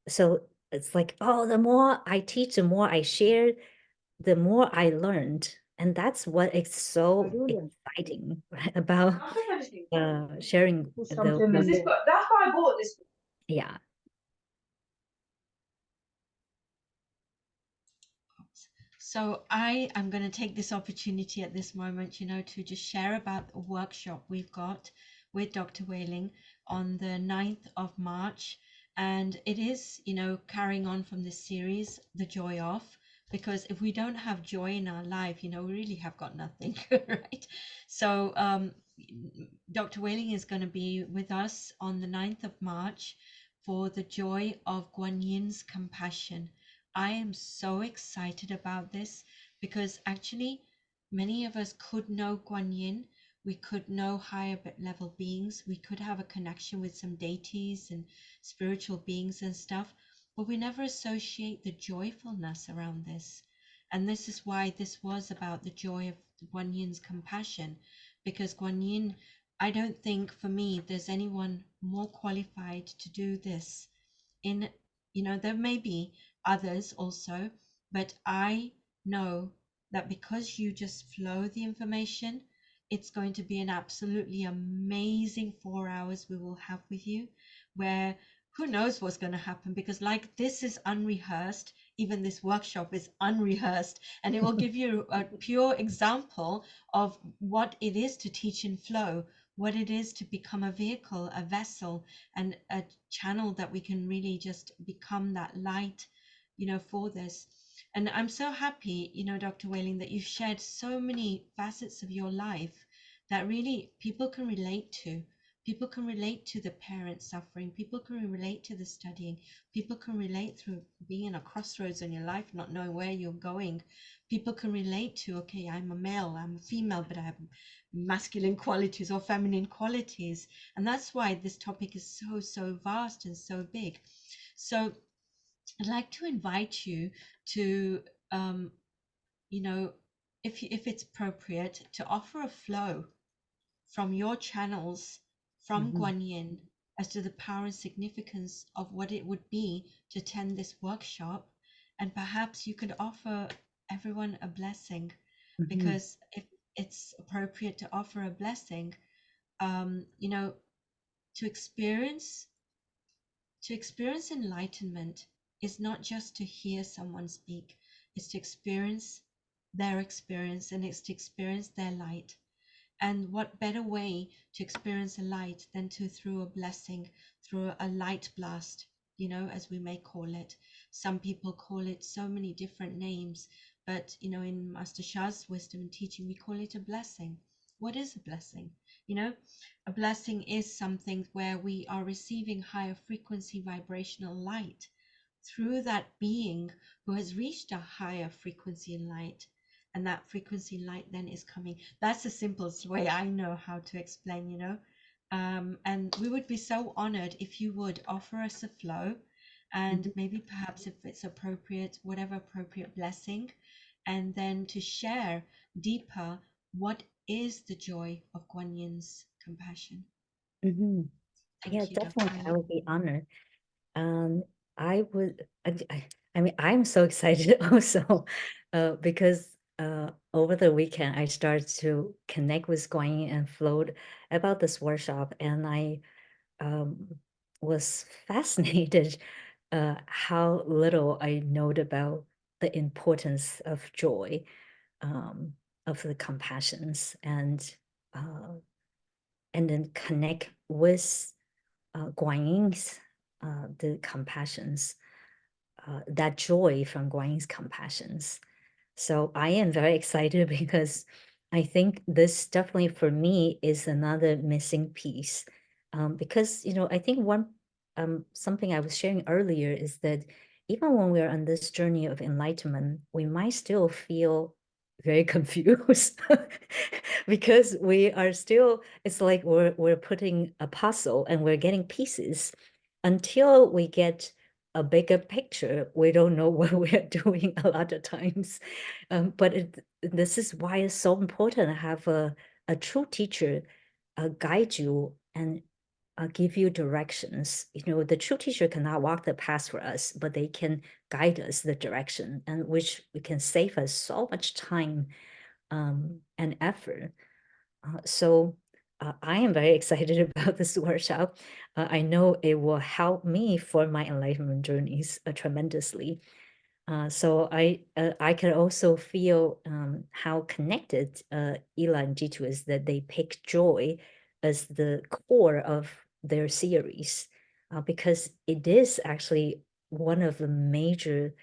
So it's like, oh, the more I teach, the more I share, the more I learned. And that's what is so exciting, right, about sharing the, yeah. So I am going to take this opportunity at this moment, to just share about a workshop we've got with Dr. Hui Ling on the 9th of March. And it is, carrying on from this series, The Joy Of, because if we don't have joy in our life, we really have got nothing, right? So Dr. Hui Ling is going to be with us on the 9th of March for the joy of Guanyin's compassion. I am so excited about this because actually many of us could know Guan Yin, we could know higher level beings, we could have a connection with some deities and spiritual beings and stuff, but we never associate the joyfulness around this. And this is why this was about the joy of Guan Yin's compassion, because Guan Yin, I don't think for me there's anyone more qualified to do this in, there may be others also, but I know that because you just flow the information, it's going to be an absolutely amazing 4 hours we will have with you, where who knows what's going to happen, because like this is unrehearsed, even this workshop is unrehearsed, and it will give you a pure example of what it is to teach in flow, what it is to become a vehicle, a vessel, and a channel that we can really just become that light, for this. And I'm so happy, Dr. Hui Ling, that you've shared so many facets of your life that really people can relate to. People can relate to the parents suffering. People can relate to the studying. People can relate through being in a crossroads in your life, not knowing where you're going. People can relate to, okay, I'm a male, I'm a female, but I have masculine qualities or feminine qualities. And that's why this topic is so vast and so big. So I'd like to invite you to, you know, if it's appropriate, to offer a flow from your channels from Mhm. Guan Yin as to the power and significance of what it would be to attend this workshop. And perhaps you could offer everyone a blessing, Mhm. because if it's appropriate to offer a blessing, you know, to experience enlightenment is not just to hear someone speak, it's to experience their experience, and it's to experience their light. And what better way to experience a light than to through a blessing, through a light blast, as we may call it. Some people call it so many different names, but in Master Sha's wisdom and teaching, we call it a blessing. What is a blessing? You know, a blessing is something where we are receiving higher frequency vibrational light through that being who has reached a higher frequency in light, and that frequency light then is coming. That's the simplest way I know how to explain, and we would be so honored if you would offer us a flow, and Mhm. maybe perhaps if it's appropriate, whatever appropriate blessing, and then to share deeper what is the joy of Guan Yin's compassion. Mhm. Yeah, Thank you, Dr. definitely. I Hui. would be honored. Um, I would, I mean, I'm so excited also, because over the weekend I started to connect with Guanyin and float about this workshop, and I um, was fascinated how little I know about the importance of joy, um, of the compassions, uh, and then connect with Guanyin's the compassions, that joy from Guanyin's compassions. So I am very excited because I think this definitely for me is another missing piece. Because I think one something I was sharing earlier is that even when we're on this journey of enlightenment, we might still feel very confused because we are still, it's like we're putting a puzzle and we're getting pieces until we get a bigger picture, we don't know what we're doing a lot of times. But this is why it's so important to have a true teacher guide you and give you directions. The true teacher cannot walk the path for us, but they can guide us the direction, and which we can save us so much time and effort. So I am very excited about this workshop. I know it will help me for my enlightenment journeys tremendously. So I can also feel how connected Ela and Jitu is, that they pick joy as the core of their series, because it is actually one of the major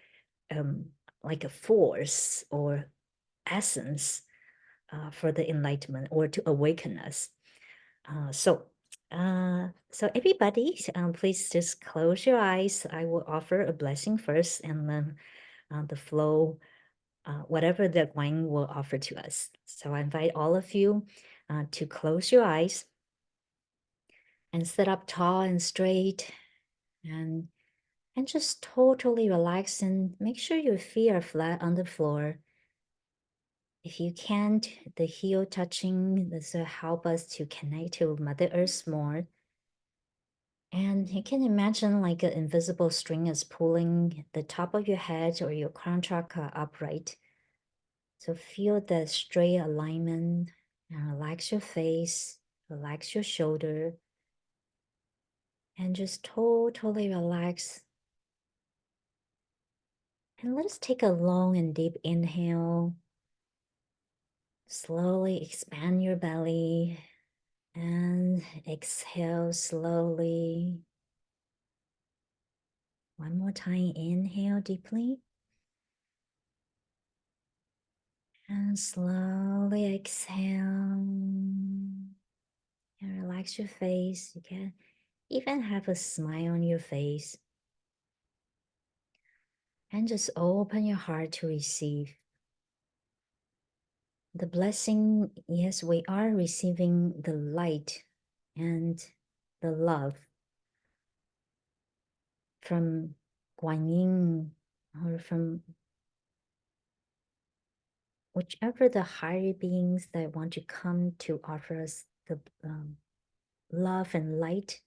like a force or essence for the enlightenment or to awaken us. So everybody, please just close your eyes. I will offer a blessing first, and then the flow, whatever the Guanyin will offer to us. So I invite all of you to close your eyes and sit up tall and straight, and just totally relax, and make sure your feet are flat on the floor. If you can't, the heel touching, this will help us to connect to Mother Earth more. And you can imagine like an invisible string is pulling the top of your head or your crown chakra upright. So feel the straight alignment and relax your face, relax your shoulder, and just totally relax. And let's take a long and deep inhale. Slowly expand your belly and exhale slowly. One more time, inhale deeply. And slowly exhale. And relax your face. You can even have a smile on your face. And just open your heart to receive. The blessing, yes, we are receiving the light and the love from Guanyin, or from whichever the higher beings that want to come to offer us the love and light.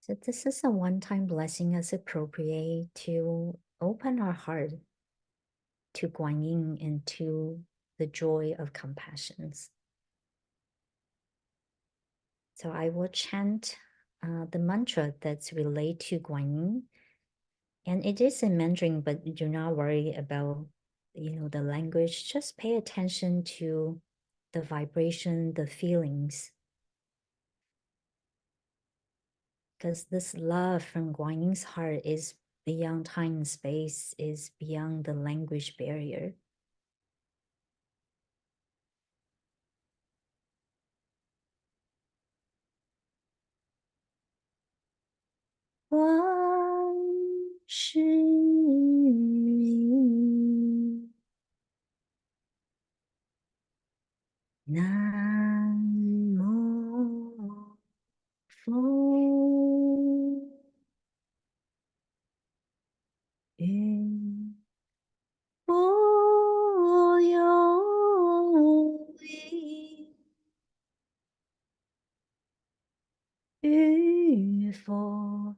So this is a one-time blessing as appropriate to open our heart to Guanyin and to the joy of compassions. So I will chant the mantra that's related to Guanyin. And it is in Mandarin, but do not worry about, the language. Just pay attention to the vibration, the feelings. Because this love from Guanyin's heart is beyond time and space, is beyond the language barrier. Nam-mô 佛与佛有因，与佛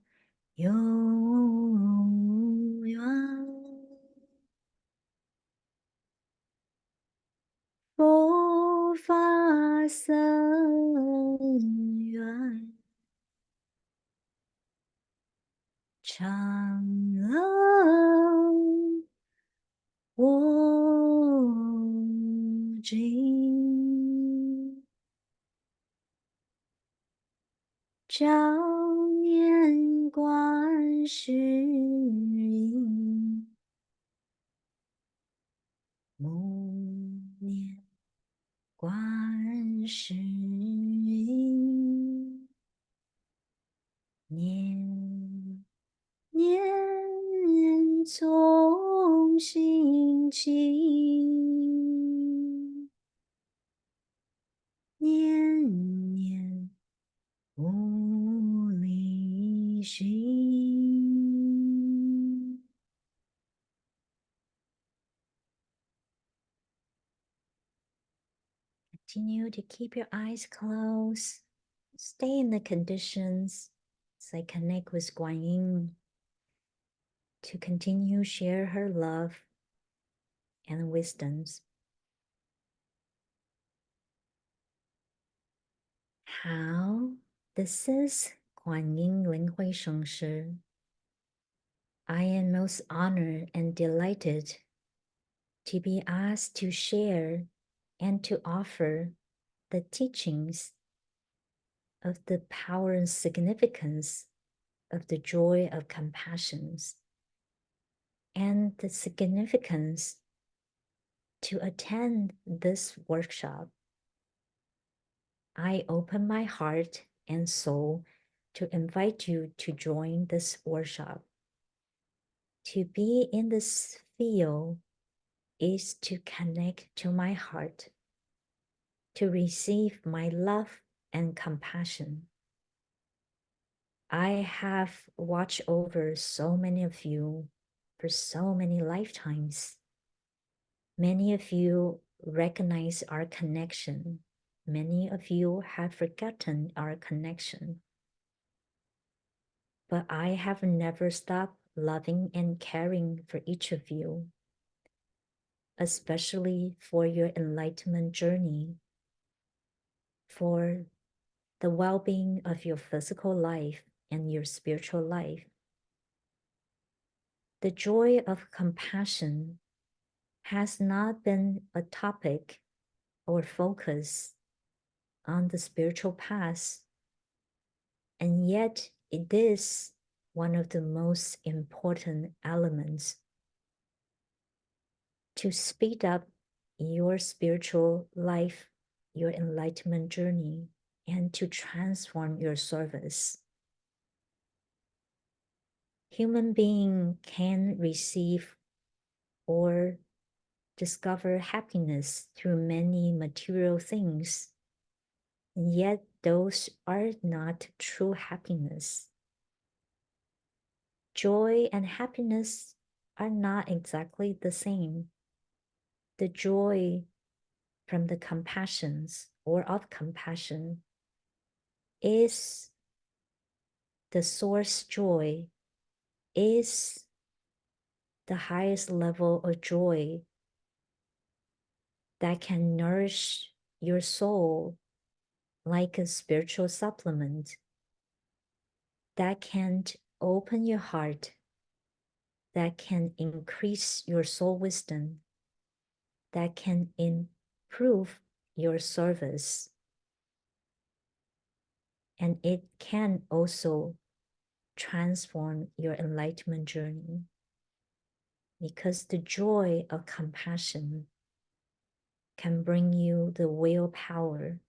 有缘，佛法僧缘。长乐我今，照念观世音，默念观世音，念念从心起，念念无心. Continue to keep your eyes closed. Stay in the conditions as I connect with Guan Yin to continue share her love and wisdoms. 好, this is Guan Yin Ling Hui Sheng Shi. I am most honored and delighted to be asked to share and to offer the teachings of the power and significance of the joy of compassion and the significance to attend this workshop. I open my heart and soul to invite you to join this workshop. To be in this field is to connect to my heart, to receive my love and compassion. I have watched over so many of you for so many lifetimes. Many of you recognize our connection. Many of you have forgotten our connection. But I have never stopped loving and caring for each of you, especially for your enlightenment journey, for the well-being of your physical life and your spiritual life. The joy of compassion has not been a topic or focus on the spiritual path, and yet it is one of the most important elements to speed up your spiritual life, your enlightenment journey, and to transform your service. Human being can receive or discover happiness through many material things, and yet those are not true happiness. Joy and happiness are not exactly the same. The joy from the compassions or of compassion is the source joy, is the highest level of joy that can nourish your soul like a spiritual supplement, that can open your heart, that can increase your soul wisdom, that can improve your service. And it can also transform your enlightenment journey, because the joy of compassion can bring you the willpower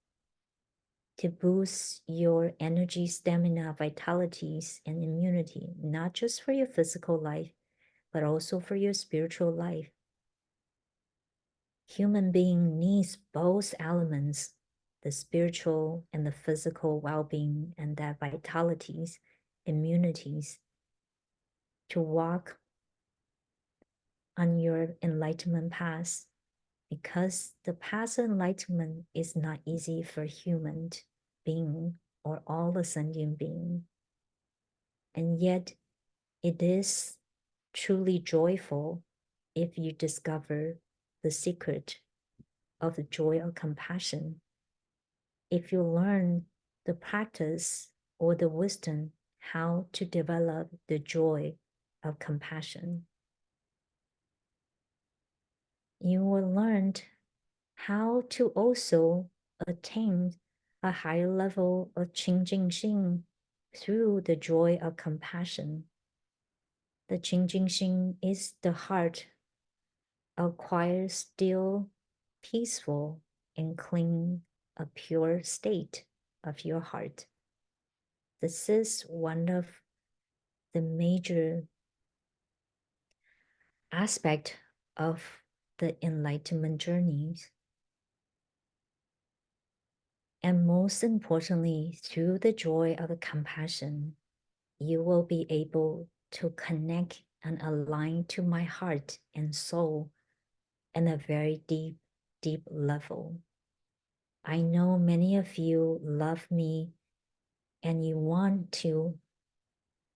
to boost your energy, stamina, vitalities, and immunity, not just for your physical life, but also for your spiritual life. Human being needs both elements, the spiritual and the physical well-being, and that vitalities, immunities, to walk on your enlightenment path, because the path of enlightenment is not easy for human being or all the sentient being. And yet it is truly joyful if you discover the secret of the joy of compassion. If you learn the practice or the wisdom how to develop the joy of compassion, you will learn how to also attain a higher level of Qingjing Xin through the joy of compassion. The Qingjing Xin is the heart of quiet, still, peaceful, and clean, a pure state of your heart. This is one of the major aspect of the enlightenment journeys. And most importantly, through the joy of compassion, you will be able to connect and align to my heart and soul in a very deep, deep level. I know many of you love me and you want to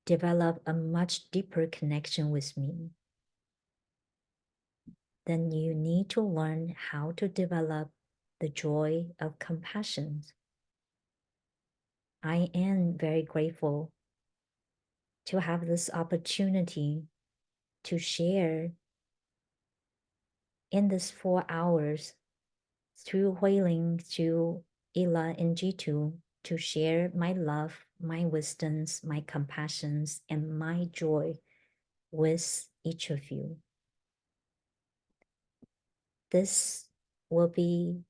develop a much deeper connection with me. Then you need to learn how to develop the joy of compassion. I am very grateful to have this opportunity to share in this 4 hours through Hui Ling, through Ila and Jitu, to share my love, my wisdoms, my compassions, and my joy with each of you. This will be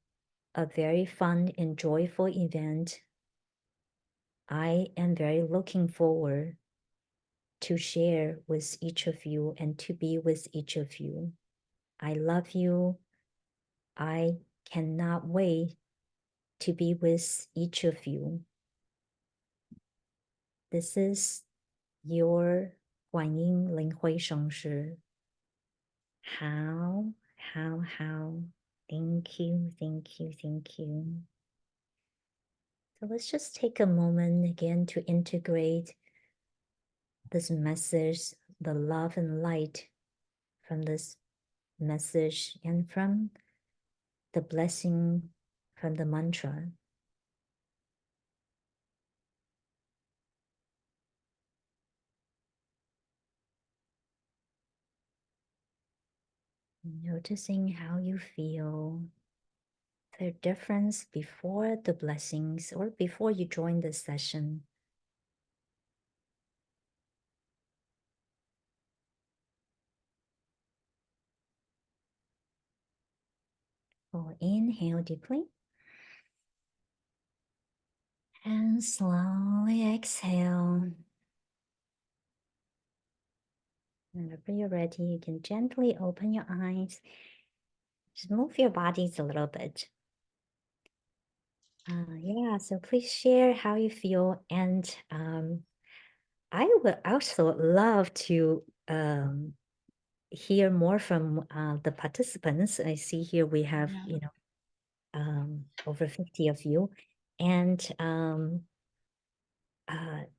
a very fun and joyful event. I am very looking forward to share with each of you and to be with each of you. I love you. I cannot wait to be with each of you. This is your Guanyin Linghui Shengshi. How? Thank you, thank you, thank you. So let's just take a moment again to integrate this message, the love and light from this message and from the blessing from the mantra. Noticing how you feel, the difference before the blessings or before you join the session. So inhale deeply and slowly exhale. Whenever you're ready, you can gently open your eyes. Just move your bodies a little bit. Yeah, so please share how you feel. And I would also love to hear more from the participants. I see here we have, Yeah. over 50 of you. And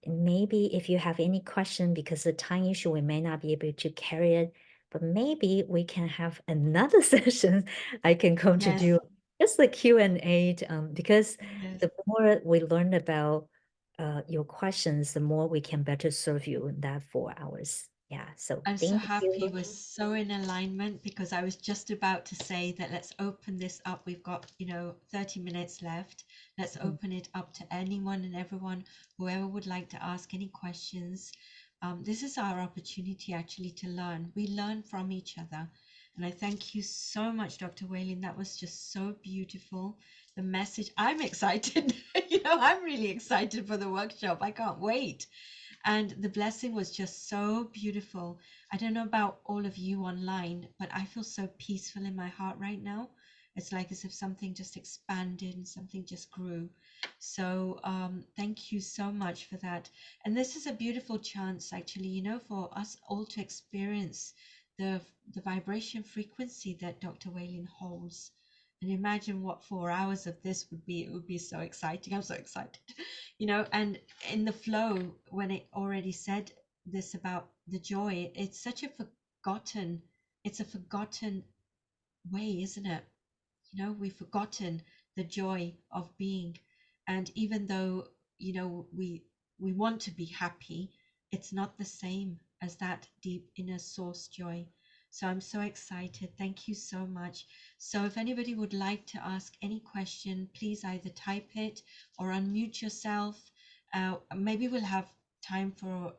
maybe if you have any question, because of the time issue, we may not be able to carry it, but maybe we can have another session. I can come to Yes. do just the Q&A, because Yes. the more we learn about your questions, the more we can better serve you in that 4 hours. Yeah, so I'm so thank happy you. we're so in alignment because I was just about to say that let's open this up. We've got, 30 minutes left. Let's Mhm. open it up to anyone and everyone, whoever would like to ask any questions. This is our opportunity actually to learn. We learn from each other. And I thank you so much, Dr. Whalin. That was just so beautiful. The message, I'm excited. I'm really excited for the workshop. I can't wait. And the blessing was just so beautiful. I don't know about all of you online, but I feel so peaceful in my heart right now. It's like as if something just expanded and something just grew. So thank you so much for that. And this is a beautiful chance, actually, for us all to experience the the vibration frequency that Dr. Whalin holds. And imagine what 4 hours of this would be. It would be so exciting. I'm so excited. And in the flow, when it already said this about the joy, it's such a it's a forgotten way, isn't it? We've forgotten the joy of being. And even though, we want to be happy, it's not the same as that deep inner source joy. So I'm so excited. Thank you so much. So if anybody would like to ask any question, please either type it or unmute yourself. Maybe we'll have time for,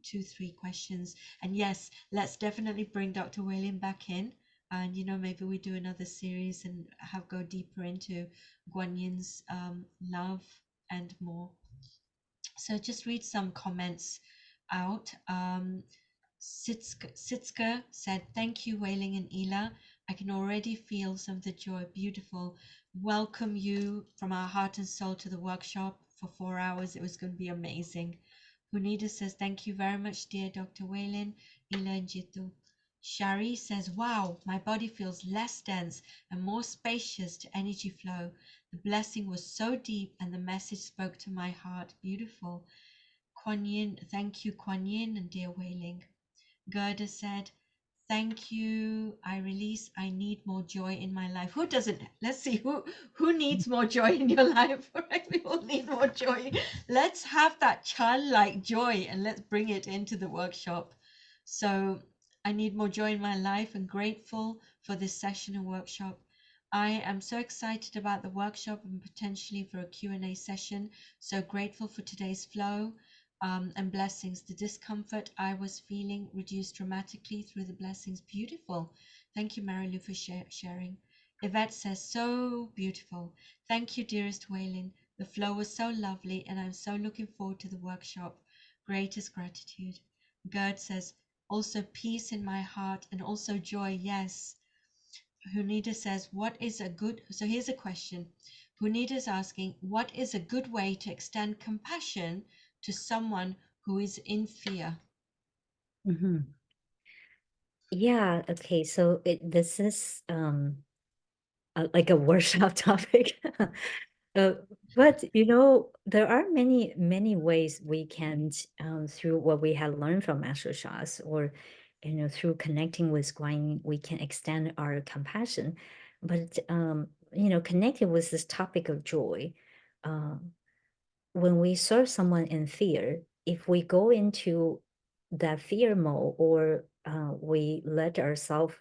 2, 3 questions. And yes, let's definitely bring Dr. William back in. And maybe we do another series and have go deeper into Guanyin's love and more. So just read some comments out. Sitska said, "Thank you, Wailing and Ela. I can already feel some of the joy. Beautiful. Welcome you from our heart and soul to the workshop for 4 hours. It was going to be amazing. Hunida says, thank you very much, dear Dr. Waylin, Ila and Jitu. Shari says, wow, my body feels less dense and more spacious to energy flow. The blessing was so deep and the message spoke to my heart. Beautiful. Kuan Yin, thank you, Kuan Yin and dear Wailing. Gerda said, thank you. I release. I need more joy in my life. Who doesn't? Let's see who needs more joy in your life. Right? We all need more joy. Let's have that childlike joy and let's bring it into the workshop. So I need more joy in my life and grateful for this session and workshop. I am so excited about the workshop and potentially for a Q&A session. So grateful for today's flow and blessings. The discomfort I was feeling reduced dramatically through the blessings. Beautiful. Thank you, Marilu, for sharing. Yvette says, so beautiful. Thank you, dearest Waylin. The flow was so lovely, and I'm so looking forward to the workshop. Greatest gratitude. Gerd says, also peace in my heart and also joy. Yes. Hunida says, what is a good, so here's a question. Hunida is asking, what is a good way to extend compassion to someone who is in fear? Mhm. Yeah, okay. So this is like a workshop topic. Uh, but there are many ways we can, through what we have learned from Master Shas, or through connecting with Guanyin, we can extend our compassion. But connected with this topic of joy, um, when we serve someone in fear, if we go into that fear mode, or we let ourselves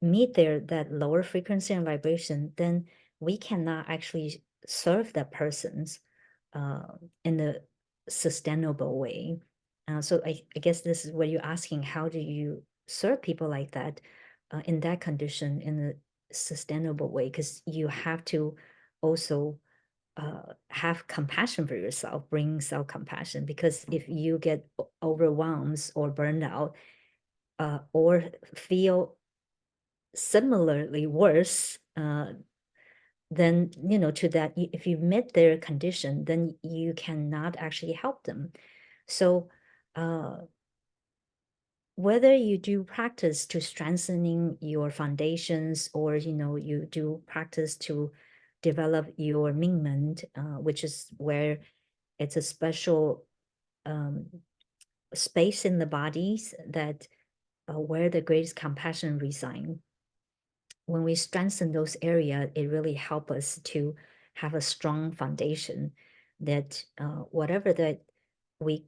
meet that lower frequency and vibration, then we cannot actually serve that person's uh, in a sustainable way. So I guess this is what you're asking: how do you serve people like that in that condition in a sustainable way? Because you have to also have compassion for yourself, bring self compassion. Because if you get overwhelmed or burned out, or feel similarly worse, then to that, if you meet their condition, then you cannot actually help them. So uh, whether you do practice to strengthening your foundations, or you do practice to develop your Mingmen, which is where it's a special um, space in the bodies that where the greatest compassion reside. When we strengthen those areas, it really helps us to have a strong foundation that whatever that we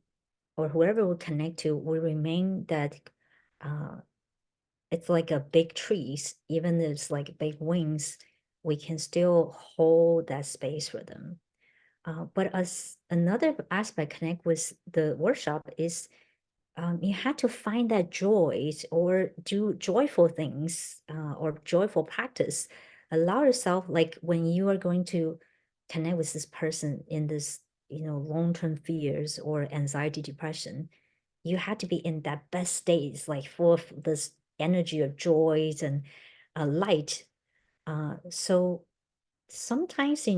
or whoever we connect to will remain that uh, it's like a big trees, even if it's like big wings, we can still hold that space for them. But as another aspect connect with the workshop is you had to find that joy or do joyful things or joyful practice. Allow yourself, like when you are going to connect with this person in this, long-term fears or anxiety, depression, you had to be in that best state, like full of this energy of joys and light. So sometimes,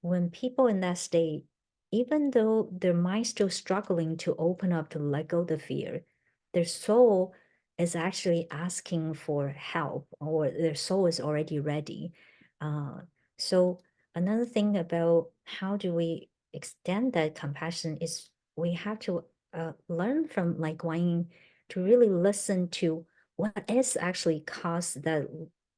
when people in that state, even though their mind still struggling to open up to let go the fear, their soul is actually asking for help, or their soul is already ready. Uh, so another thing about how do we extend that compassion is we have to learn from like Wayne to really listen to what is actually caused that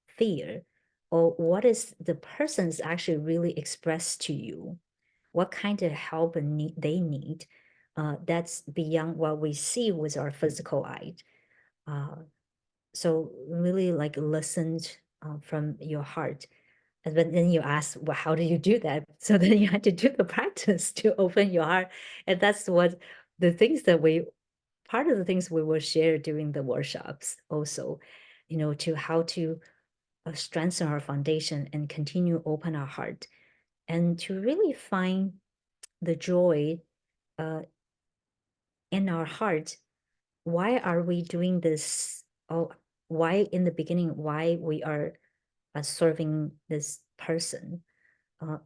fear, or what is the person's actually really expressed to you, what kind of help and need they need, that's beyond what we see with our physical eye. uh, so really like listened from your heart. And then you ask, well, how do you do that? So then you had to do the practice to open your heart. And that's what the things that we part of the things we will share during the workshops also, to how to strengthen our foundation and continue open our heart, and to really find the joy uh, in our heart. Why are we doing this? Oh, why in the beginning, why we are serving this person? Uh,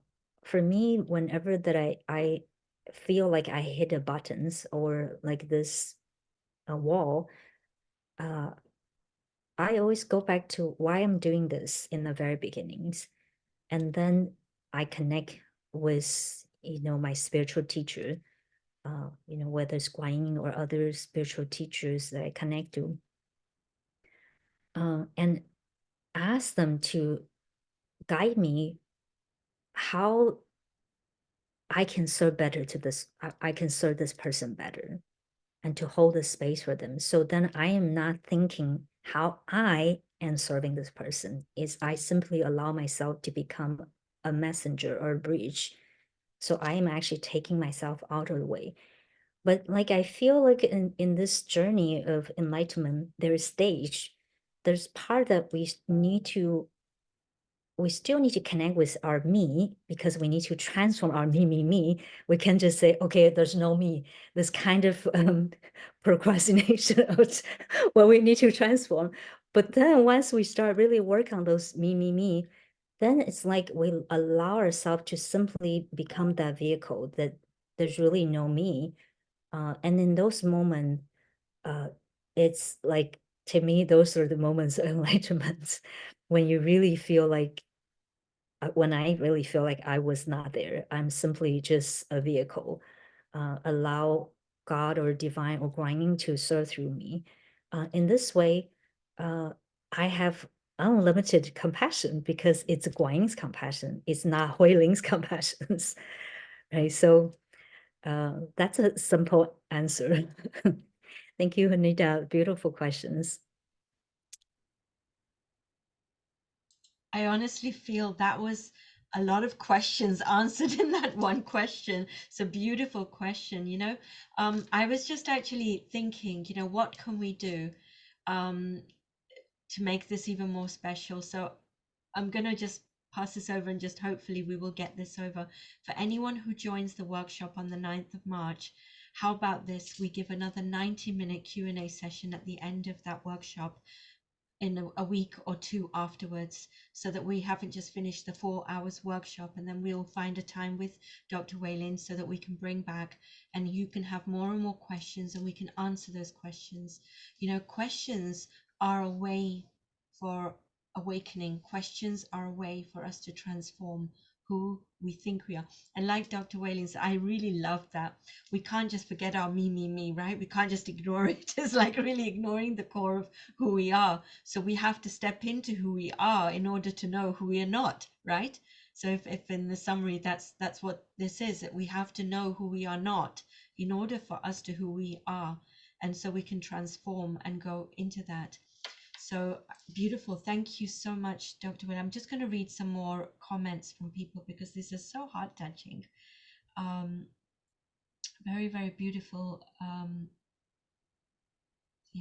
for me, whenever that I feel like I hit a buttons or like this a wall, I always go back to why I'm doing this in the very beginnings. And then I connect with, my spiritual teacher, whether it's Guan Yin or other spiritual teachers that I connect to, and ask them to guide me how I can serve better to this, I can serve this person better and to hold the space for them. So then I am not thinking how I am serving this person. Is I simply allow myself to become a messenger or a bridge. So I am actually taking myself out of the way. But like I feel like in this journey of enlightenment, there is stage. There's part that we still need to connect with our me because we need to transform our me. We can't just say, okay, there's no me. This kind of procrastination of what we need to transform. But then once we start really work on those me, then it's like we allow ourselves to simply become that vehicle that there's really no me. And in those moments, uh, it's like, to me, those are the moments of enlightenment when you really feel like when I really feel like I was not there. I'm simply just a vehicle. Allow God or divine or guiding to serve through me. In this way, I have unlimited compassion because it's Guan's compassion. It's not Hui Ling's compassion. Right. So that's a simple answer. Thank you, Anita. Beautiful questions. I honestly feel that was a lot of questions answered in that one question. It's a beautiful question, you know. I was just actually thinking, you know, what can we do um, to make this even more special? So I'm going to just pass this over and just hopefully we will get this over. For anyone who joins the workshop on the 9th of March, how about this? We give another 90-minute Q&A session at the end of that workshop in a week or two afterwards, so that we haven't just finished the 4 hours workshop, and then we'll find a time with Dr. Hui Ling so that we can bring back and you can have more and more questions and we can answer those questions. You know, questions are a way for awakening. Questions are a way for us to transform who we think we are. And like Dr. Whaling said, I really love that. We can't just forget our me, right? We can't just ignore it. It's like really ignoring the core of who we are. So we have to step into who we are in order to know who we are not, right? So if in the summary, that's what this is, that we have to know who we are not in order for us to who we are. And so we can transform and go into that. So beautiful. Thank you so much, Dr. Will. I'm just going to read some more comments from people because this is so heart touching. Very, very beautiful.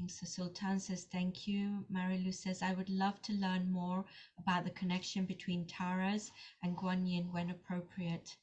So Sultan says, thank you. Marilu says, I would love to learn more about the connection between Taras and Guan Yin when appropriate.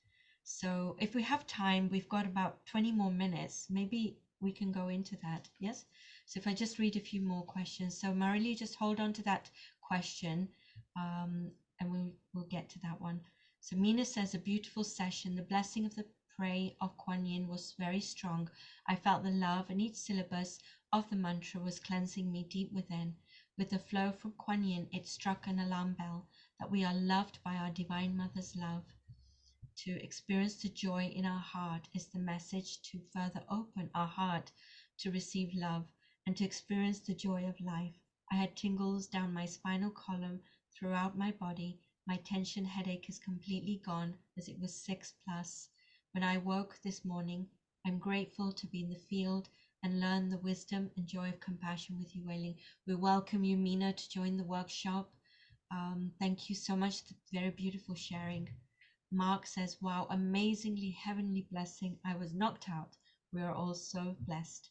So if we have time, we've got about 20 more minutes. Maybe we can go into that. Yes. So if I just read a few more questions. So Marilu, just hold on to that question and we'll get to that one. So Mina says, a beautiful session. The blessing of the prayer of Kuan Yin was very strong. I felt the love in each syllabus of the mantra was cleansing me deep within. With the flow from Kuan Yin, it struck an alarm bell that we are loved by our Divine Mother's love. To experience the joy in our heart is the message to further open our heart to receive love and to experience the joy of life. I had tingles down my spinal column throughout my body. My tension headache is completely gone as it was 6+. When I woke this morning, I'm grateful to be in the field and learn the wisdom and joy of compassion with you, Wailing. We welcome you, Mina, to join the workshop. Thank you so much. Very beautiful sharing. Mark says, wow, amazingly heavenly blessing. I was knocked out. We are all so blessed.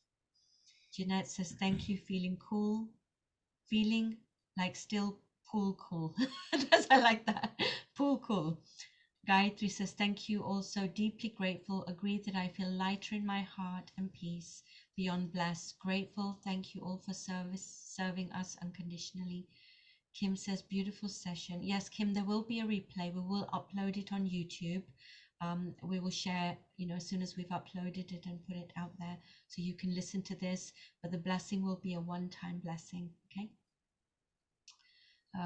Jeanette says, thank you, feeling cool. Feeling like still pool cool. I like that. Pool cool. Gayatri says, thank you, also deeply grateful. Agree that I feel lighter in my heart and peace. Beyond blessed. Grateful. Thank you all for serving us unconditionally. Kim says, beautiful session. Yes, Kim, there will be a replay. We will upload it on YouTube. We will share, as soon as we've uploaded it and put it out there, so you can listen to this. But the blessing will be a one-time blessing. Okay.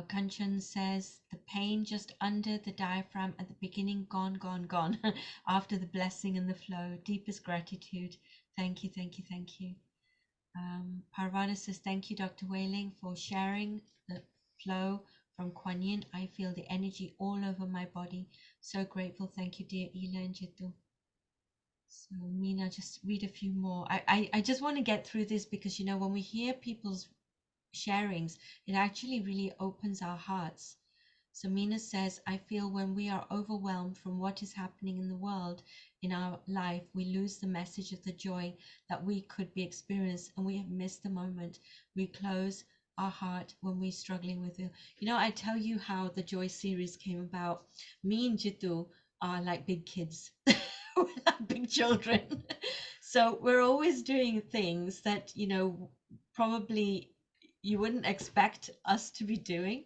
Kanchan says the pain just under the diaphragm at the beginning, gone, gone, gone. After the blessing and the flow, deepest gratitude. Thank you, thank you, thank you. Parvana says, thank you, Dr. Hui Ling, for sharing the flow from Kuan Yin. I feel the energy all over my body. So grateful. Thank you, dear Ela and Jitu. So Mina, just read a few more. I just want to get through this because, when we hear people's sharings, it actually really opens our hearts. So Mina says, I feel when we are overwhelmed from what is happening in the world, in our life, we lose the message of the joy that we could be experienced, and we have missed the moment. We close our heart when we're struggling with it. I tell you how the Joy series came about. Me and Jitu are like big kids. We're like big children. So we're always doing things that, probably you wouldn't expect us to be doing.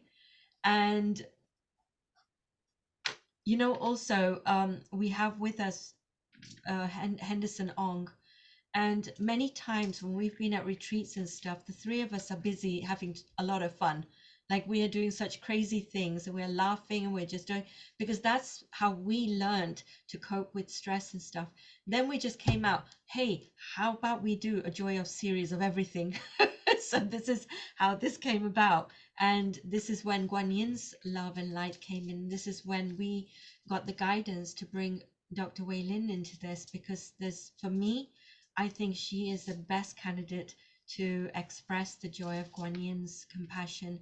And also, we have with us Henderson Ong, and many times when we've been at retreats and stuff, the three of us are busy having a lot of fun. Like, we are doing such crazy things and we're laughing and we're just doing, because that's how we learned to cope with stress and stuff. Then we just came out, hey, how about we do a Joy of series of everything? So this is how this came about. And this is when Guan Yin's love and light came in. This is when we got the guidance to bring Dr. Hui Lin into this, because for me, I think she is the best candidate to express the joy of Guan Yin's compassion,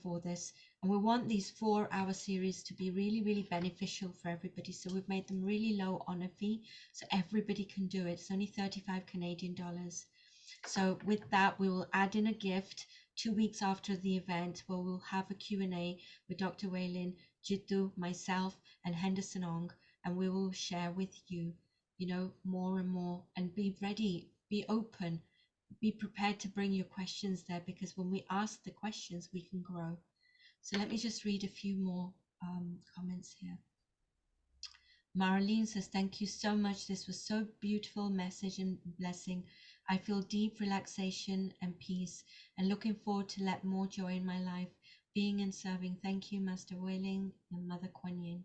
for this. And we want these 4-hour series to be really, really beneficial for everybody. So we've made them really low honor fee, so everybody can do it. It's only 35 Canadian dollars. So with that, we will add in a gift 2 weeks after the event, where we'll have a Q&A with Dr. Hui Lin, Jitu, myself, and Henderson Ong, and we will share with you, more and more. And be ready, be open, be prepared to bring your questions there, because when we ask the questions, we can grow. So let me just read a few more comments here. Marlene says, thank you so much. This was so beautiful message and blessing. I feel deep relaxation and peace, and looking forward to let more joy in my life, being and serving. Thank you, Master Hui Ling and Mother Kuan Yin.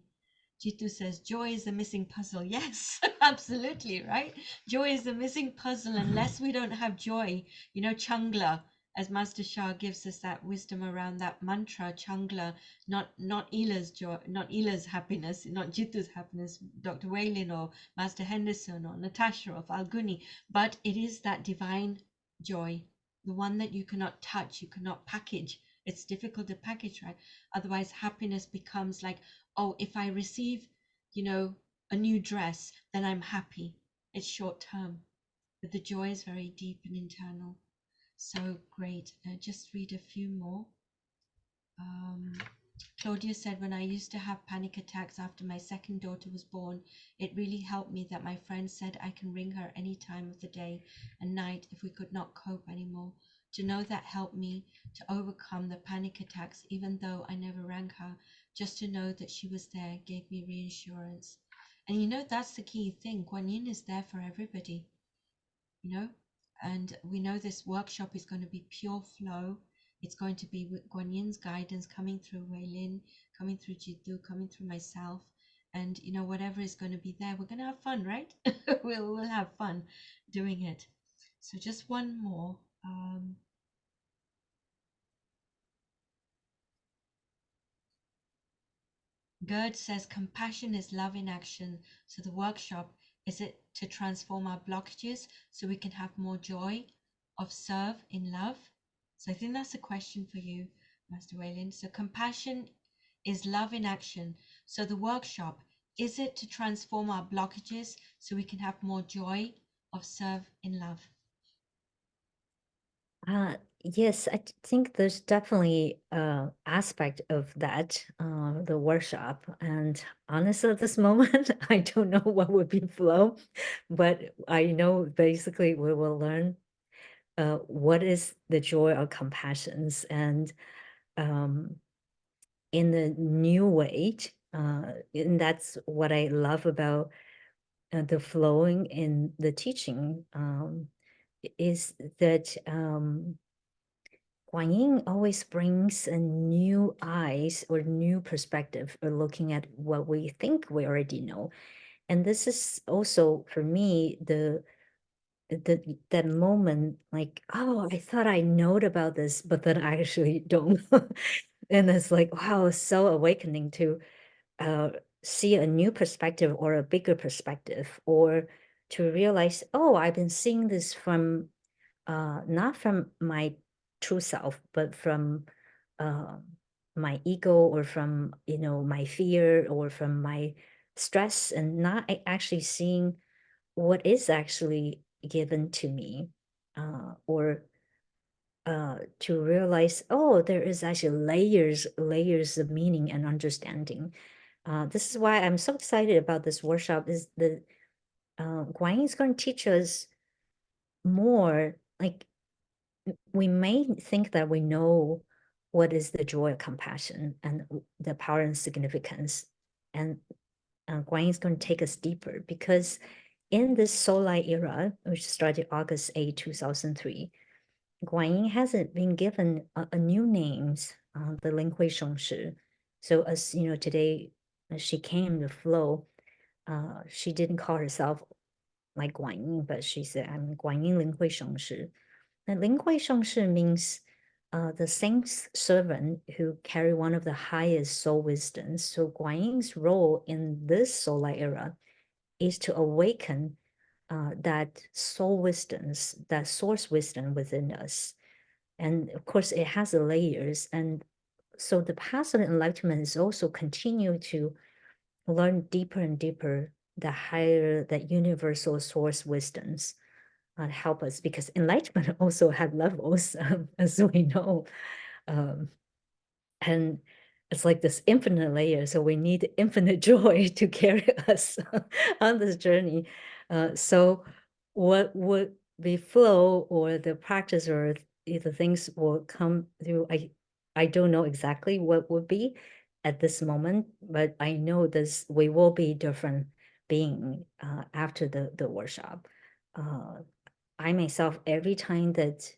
Jitu says, joy is the missing puzzle. Yes, absolutely, right? Joy is the missing puzzle. Unless we don't have joy, Changla, as Master Shah gives us that wisdom around that mantra, Changla, not Ila's joy, not Ila's happiness, not Jitu's happiness, Dr. Hui Lin or Master Henderson or Natasha or Falguni, but it is that divine joy, the one that you cannot touch, you cannot package. It's difficult to package, right? Otherwise, happiness becomes like, oh, if I receive, a new dress, then I'm happy. It's short term, but the joy is very deep and internal. So great. Just read a few more. Claudia said, when I used to have panic attacks after my second daughter was born, it really helped me that my friend said I can ring her any time of the day and night if we could not cope anymore. To know that helped me to overcome the panic attacks, even though I never rang her. Just to know that she was there gave me reassurance. And that's the key thing. Guan Yin is there for everybody, and we know this workshop is going to be pure flow. It's going to be with Guan Yin's guidance coming through Hui Lin, coming through Jitu, coming through myself. And, whatever is going to be there, we're going to have fun, right? we'll have fun doing it. So just one more. Gerd says, compassion is love in action. So the workshop, is it to transform our blockages so we can have more joy of serve in love? So I think that's a question for you, Master Hui Lin. So compassion is love in action. So the workshop, is it to transform our blockages so we can have more joy of serve in love? Yes, I think there's definitely aspect of that, the workshop. And honestly, at this moment, I don't know what would be flow, but I know basically we will learn what is the joy of compassions, and in the new way And that's what I love about the flowing in the teaching, is that Guan Yin always brings a new eyes or new perspective or looking at what we think we already know. And this is also for me that moment, like, oh, I thought I knowed about this, but then I actually don't. And it's like, wow, so awakening to uh, see a new perspective or a bigger perspective, or to realize, oh, I've been seeing this from not from my true self, but from uh, my ego, or from my fear, or from my stress, and not actually seeing what is actually given to me, or to realize, oh, there is actually layers of meaning and understanding. This is why I'm so excited about this workshop, is that Guan Yin is going to teach us more. Like, we may think that we know what is the joy of compassion and the power and significance. And Guan Yin is going to take us deeper, because in this Solar era, which started August 8, 2003, Guan Yin hasn't been given a new names, the Ling Hui Sheng Shi. So as you know, today, as she came to flow, she didn't call herself like Guan Yin, but she said, I'm Guan Yin Ling Hui Sheng Shi. And Ling Hui Sheng Shi means the saint's servant who carry one of the highest soul wisdoms. So Guan Yin's role in this solar era is to awaken that soul wisdoms, that source wisdom within us. And of course, it has layers. And so the path of enlightenment is also continue to learn deeper and deeper the higher, that universal source wisdoms help us, because enlightenment also had levels, as we know. Um, and it's like this infinite layer, so we need infinite joy to carry us on this journey. So what would be flow, or the practice, or the things will come through, I don't know exactly what would be at this moment, but I know this, we will be different being after the workshop. uh, I myself, every time that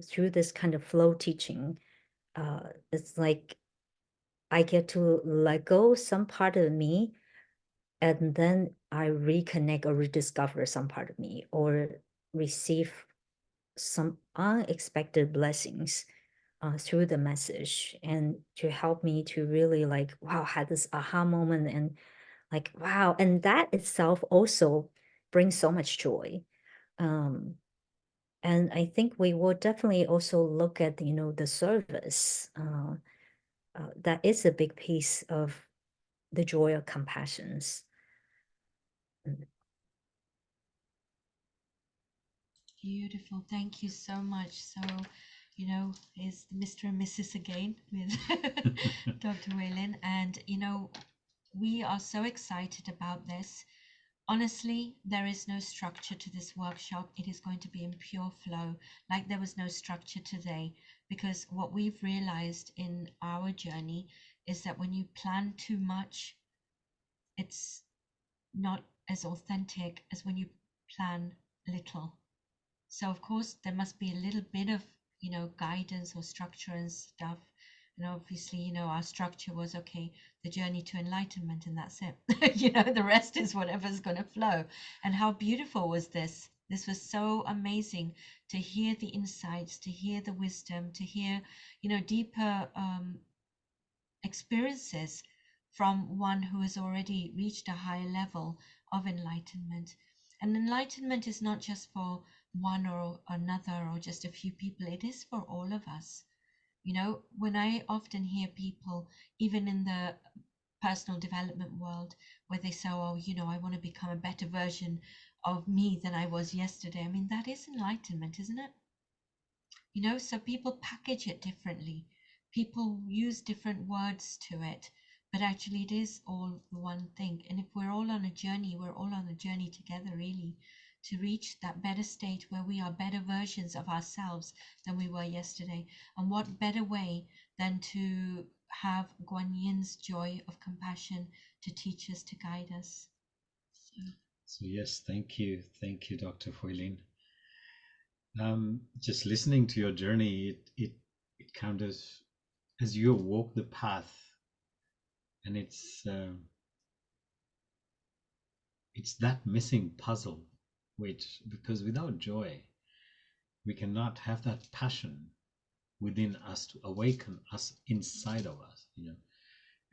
through this kind of flow teaching, it's like I get to let go some part of me, and then I reconnect or rediscover some part of me, or receive some unexpected blessings through the message, and to help me to really, like, wow, had this aha moment, and like, wow, and that itself also brings so much joy. Um, and I think we will definitely also look at, the service. That is a big piece of the joy of compassions. Mm. Beautiful. Thank you so much. So, is Mr. and Mrs. again with Dr. Hui Lin. And, we are so excited about this. Honestly, there is no structure to this workshop. It is going to be in pure flow, like there was no structure today, because what we've realized in our journey is that when you plan too much, it's not as authentic as when you plan little. So of course there must be a little bit of, guidance or structure and stuff. And obviously, our structure was okay, the journey to enlightenment, and that's it. The rest is whatever's going to flow. And how beautiful was this? This was so amazing to hear the insights, to hear the wisdom, to hear, deeper experiences from one who has already reached a higher level of enlightenment. And enlightenment is not just for one or another or just a few people, it is for all of us. When I often hear people, even in the personal development world, where they say, oh, I want to become a better version of me than I was yesterday. I mean, that is enlightenment, isn't it? So people package it differently. People use different words to it, but actually it is all the one thing. And if we're all on a journey, we're all on a journey together, really, to reach that better state where we are better versions of ourselves than we were yesterday. And what better way than to have Guan Yin's joy of compassion to teach us, to guide us. So yes, thank you, Dr. Hui Ling. Just listening to your journey, it kind of, as you walk the path, and it's that missing puzzle, which, because without joy, we cannot have that passion within us to awaken us inside of us,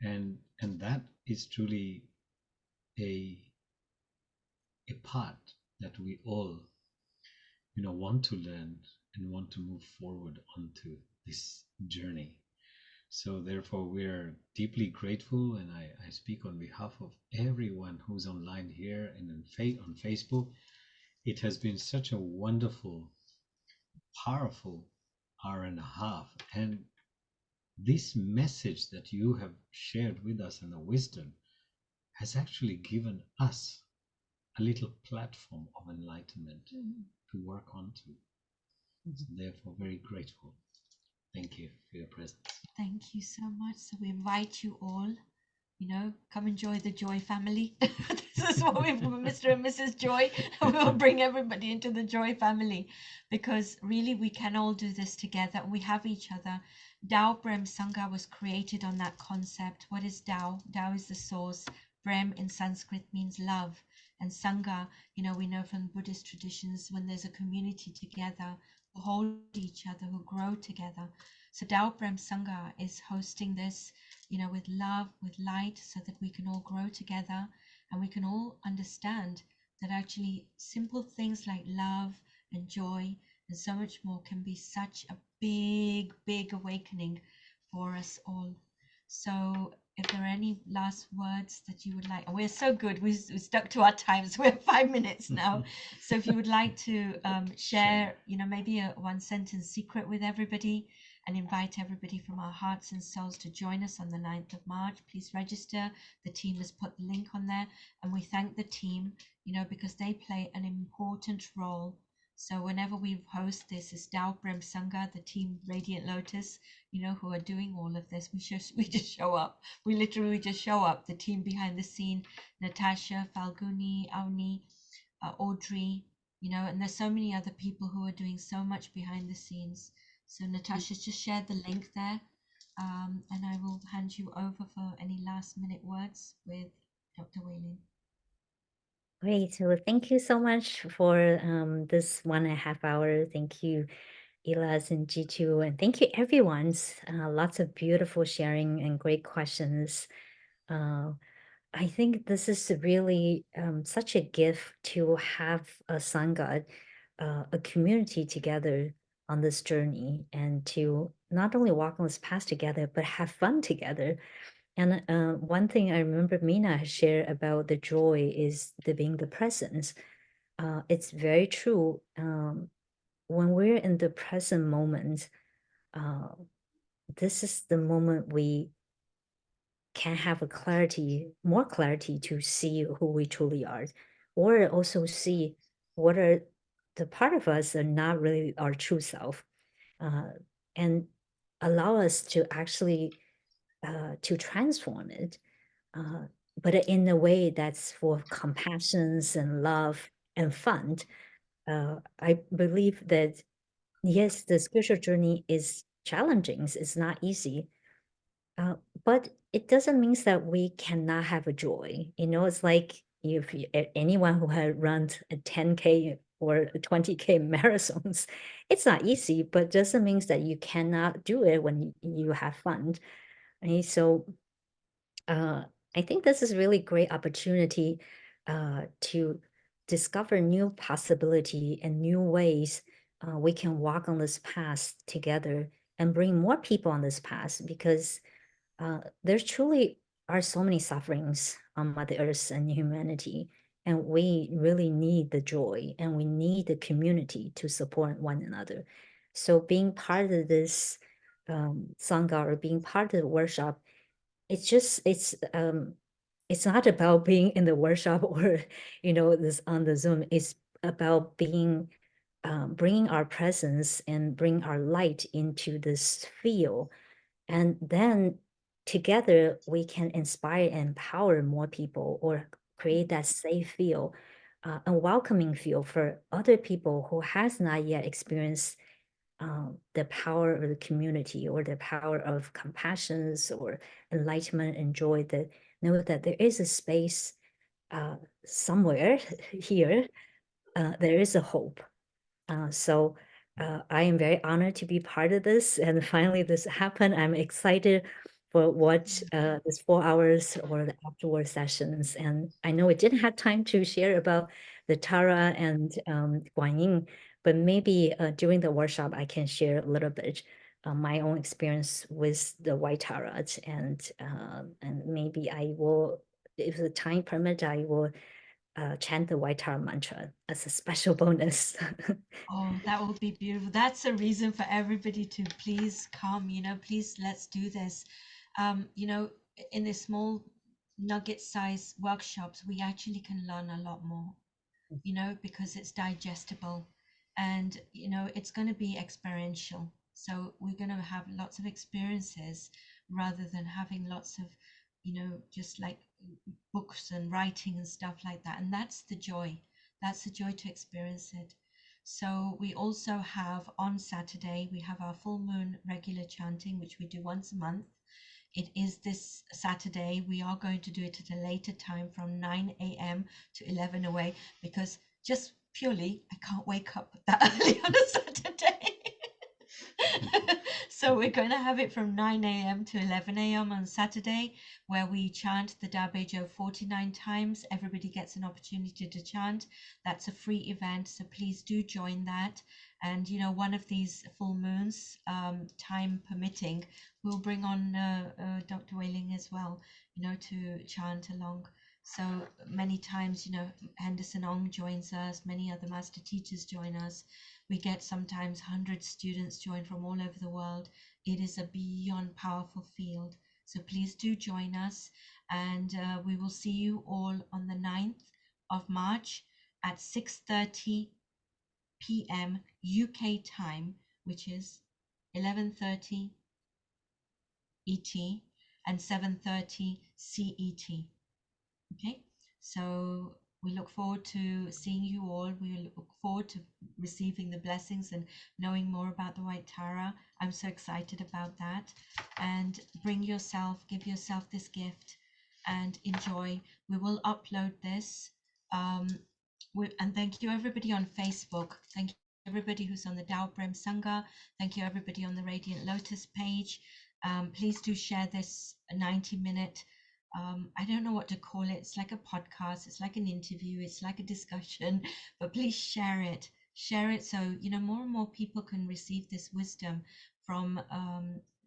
and that is truly a part that we all want to learn and want to move forward onto this journey. So therefore we're deeply grateful, and I speak on behalf of everyone who's online here and on Facebook. It has been such a wonderful, powerful hour and a half, and this message that you have shared with us and the wisdom has actually given us a little platform of enlightenment to work onto. So therefore, very grateful. Thank you for your presence. Thank you so much. So we invite you all, come enjoy the Joy family. This is what we've Mr. and Mrs. Joy. We will bring everybody into the Joy family, because really we can all do this together. We have each other. Tao Brem Sangha was created on that concept. What is Tao? Tao is the source. Brem in Sanskrit means love. And Sangha, we know from Buddhist traditions, when there's a community together who hold each other, who grow together. So Tao Brem Sangha is hosting this, with love, with light, so that we can all grow together and we can all understand that actually simple things like love and joy and so much more can be such a big, big awakening for us all. So if there are any last words that you would like, and we're so good, we stuck to our times. We're 5 minutes now. So if you would like to share, maybe a one sentence secret with everybody, and invite everybody from our hearts and souls to join us on the 9th of March. Please register. The team has put the link on there, and we thank the team, because they play an important role. So whenever we host this, is Tao Brem Sangha, the team Radiant Lotus, who are doing all of this. We just show up. We literally just show up. The team behind the scene, Natasha, Falguni, Avni, Audrey, and there's so many other people who are doing so much behind the scenes. So Natasha's just shared the link there, and I will hand you over for any last minute words with Dr. Hui Ling. Great. So thank you so much for this 1.5 hour. Thank you, Elas and G2, and thank you everyone. Lots of beautiful sharing and great questions. I think this is really such a gift to have a Sangha, a community together on this journey, and to not only walk on this path together, but have fun together. And one thing I remember Mina has shared about the joy is being the presence. It's very true. When we're in the present moment, this is the moment we can have more clarity to see who we truly are, or also see what are the part of us that are not really our true self, and allow us to actually to transform it, but in a way that's full of compassion and love and fun. I believe that, yes, the spiritual journey is challenging, it's not easy, but it doesn't mean that we cannot have a joy. It's like if anyone who had run a 10K or a 20K marathons, it's not easy, but doesn't mean that you cannot do it when you have fun. Right? So I think this is really great opportunity to discover new possibility and new ways we can walk on this path together and bring more people on this path, because there truly are so many sufferings on Mother Earth and humanity, and we really need the joy and we need the community to support one another. So being part of this Sangha or being part of the workshop, it's not about being in the workshop or this on the Zoom. It's about being bringing our presence and bring our light into this field. And then together we can inspire and empower more people, or create that safe field, a welcoming field for other people who has not yet experienced the power of the community, or the power of compassions or enlightenment and joy, that know that there is a space somewhere here, there is a hope. So I am very honored to be part of this, and finally this happened. I'm excited for what this 4 hours or the afterward sessions. And I know we didn't have time to share about the Tara and Guanyin, but maybe during the workshop I can share a little bit my own experience with the White Tara, and maybe I will, if the time permit, I will chant the White Tara mantra as a special bonus. Oh, that would be beautiful. That's a reason for everybody to please come, please let's do this. In the small nugget size workshops, we actually can learn a lot more, because it's digestible, and, it's going to be experiential. So we're going to have lots of experiences rather than having lots of, just like books and writing and stuff like that. And that's the joy. That's the joy to experience it. So we also have on Saturday, we have our full moon regular chanting, which we do once a month. It is this Saturday. We are going to do it at a later time from 9 a.m. to 11 away, because just purely I can't wake up that early on a Saturday. So we're going to have it from 9 a.m. to 11 a.m. on Saturday, where we chant the Da Bei Jiu 49 times. Everybody gets an opportunity to chant. That's a free event, so please do join that. And one of these full moons, time permitting, we'll bring on Dr. Hui Ling as well, to chant along. So many times, Henderson Ong joins us, many other master teachers join us. We get sometimes 100 students join from all over the world. It is a beyond powerful field. So please do join us. And we will see you all on the 9th of March at 6:30 p.m. UK time, which is 11:30 ET and 7:30 CET. Okay, so we look forward to seeing you all. We look forward to receiving the blessings and knowing more about the White Tara. I'm so excited about that. And bring yourself, give yourself this gift and enjoy. We will upload this. And thank you everybody on Facebook. Thank you everybody who's on the Tao Prem Sangha. Thank you everybody on the Radiant Lotus page. Please do share this 90-minute, I don't know what to call it. It's like a podcast, it's like an interview, it's like a discussion, but please share it. Share it so, more and more people can receive this wisdom from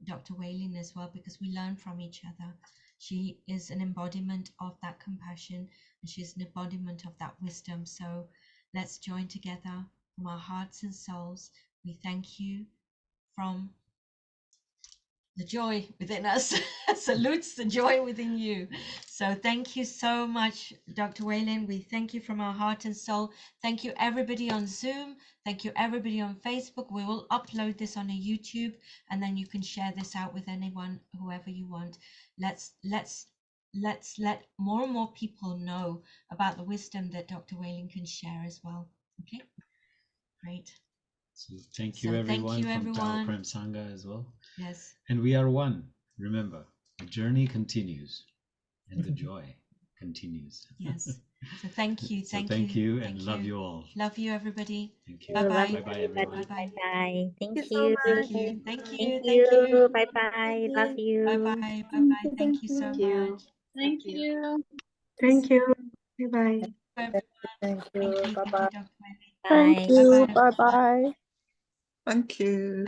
Dr. Hui Ling as well, because we learn from each other. She is an embodiment of that compassion, and she's an embodiment of that wisdom. So let's join together from our hearts and souls. We thank you from the joy within us. Salutes the joy within you. So thank you so much, Dr. Hui Ling. We thank you from our heart and soul. Thank you everybody on Zoom. Thank you everybody on Facebook. We will upload this on a YouTube, and then you can share this out with anyone, whoever you want. Let's let more and more people know about the wisdom that Dr. Hui Ling can share as well. Okay, great. So thank you everyone from Tao Prem Sangha as well. Yes. And we are one. Remember, the journey continues and the joy continues. Yes. So thank you. Thank you and love you all. Love you, everybody. Thank you. Bye-bye. Bye-bye, everyone. Bye-bye. Thank so you. much. Thank Thank you. you. Bye-bye. Love you. Bye-bye. Bye-bye. Thank you so Thank you. much. Thank you. Thank you. Bye-bye. Thank you. Thank you. Thank you, Bye-bye. Dr. Wendy. Bye. Thank you. Bye-bye. Bye-bye. Thank you.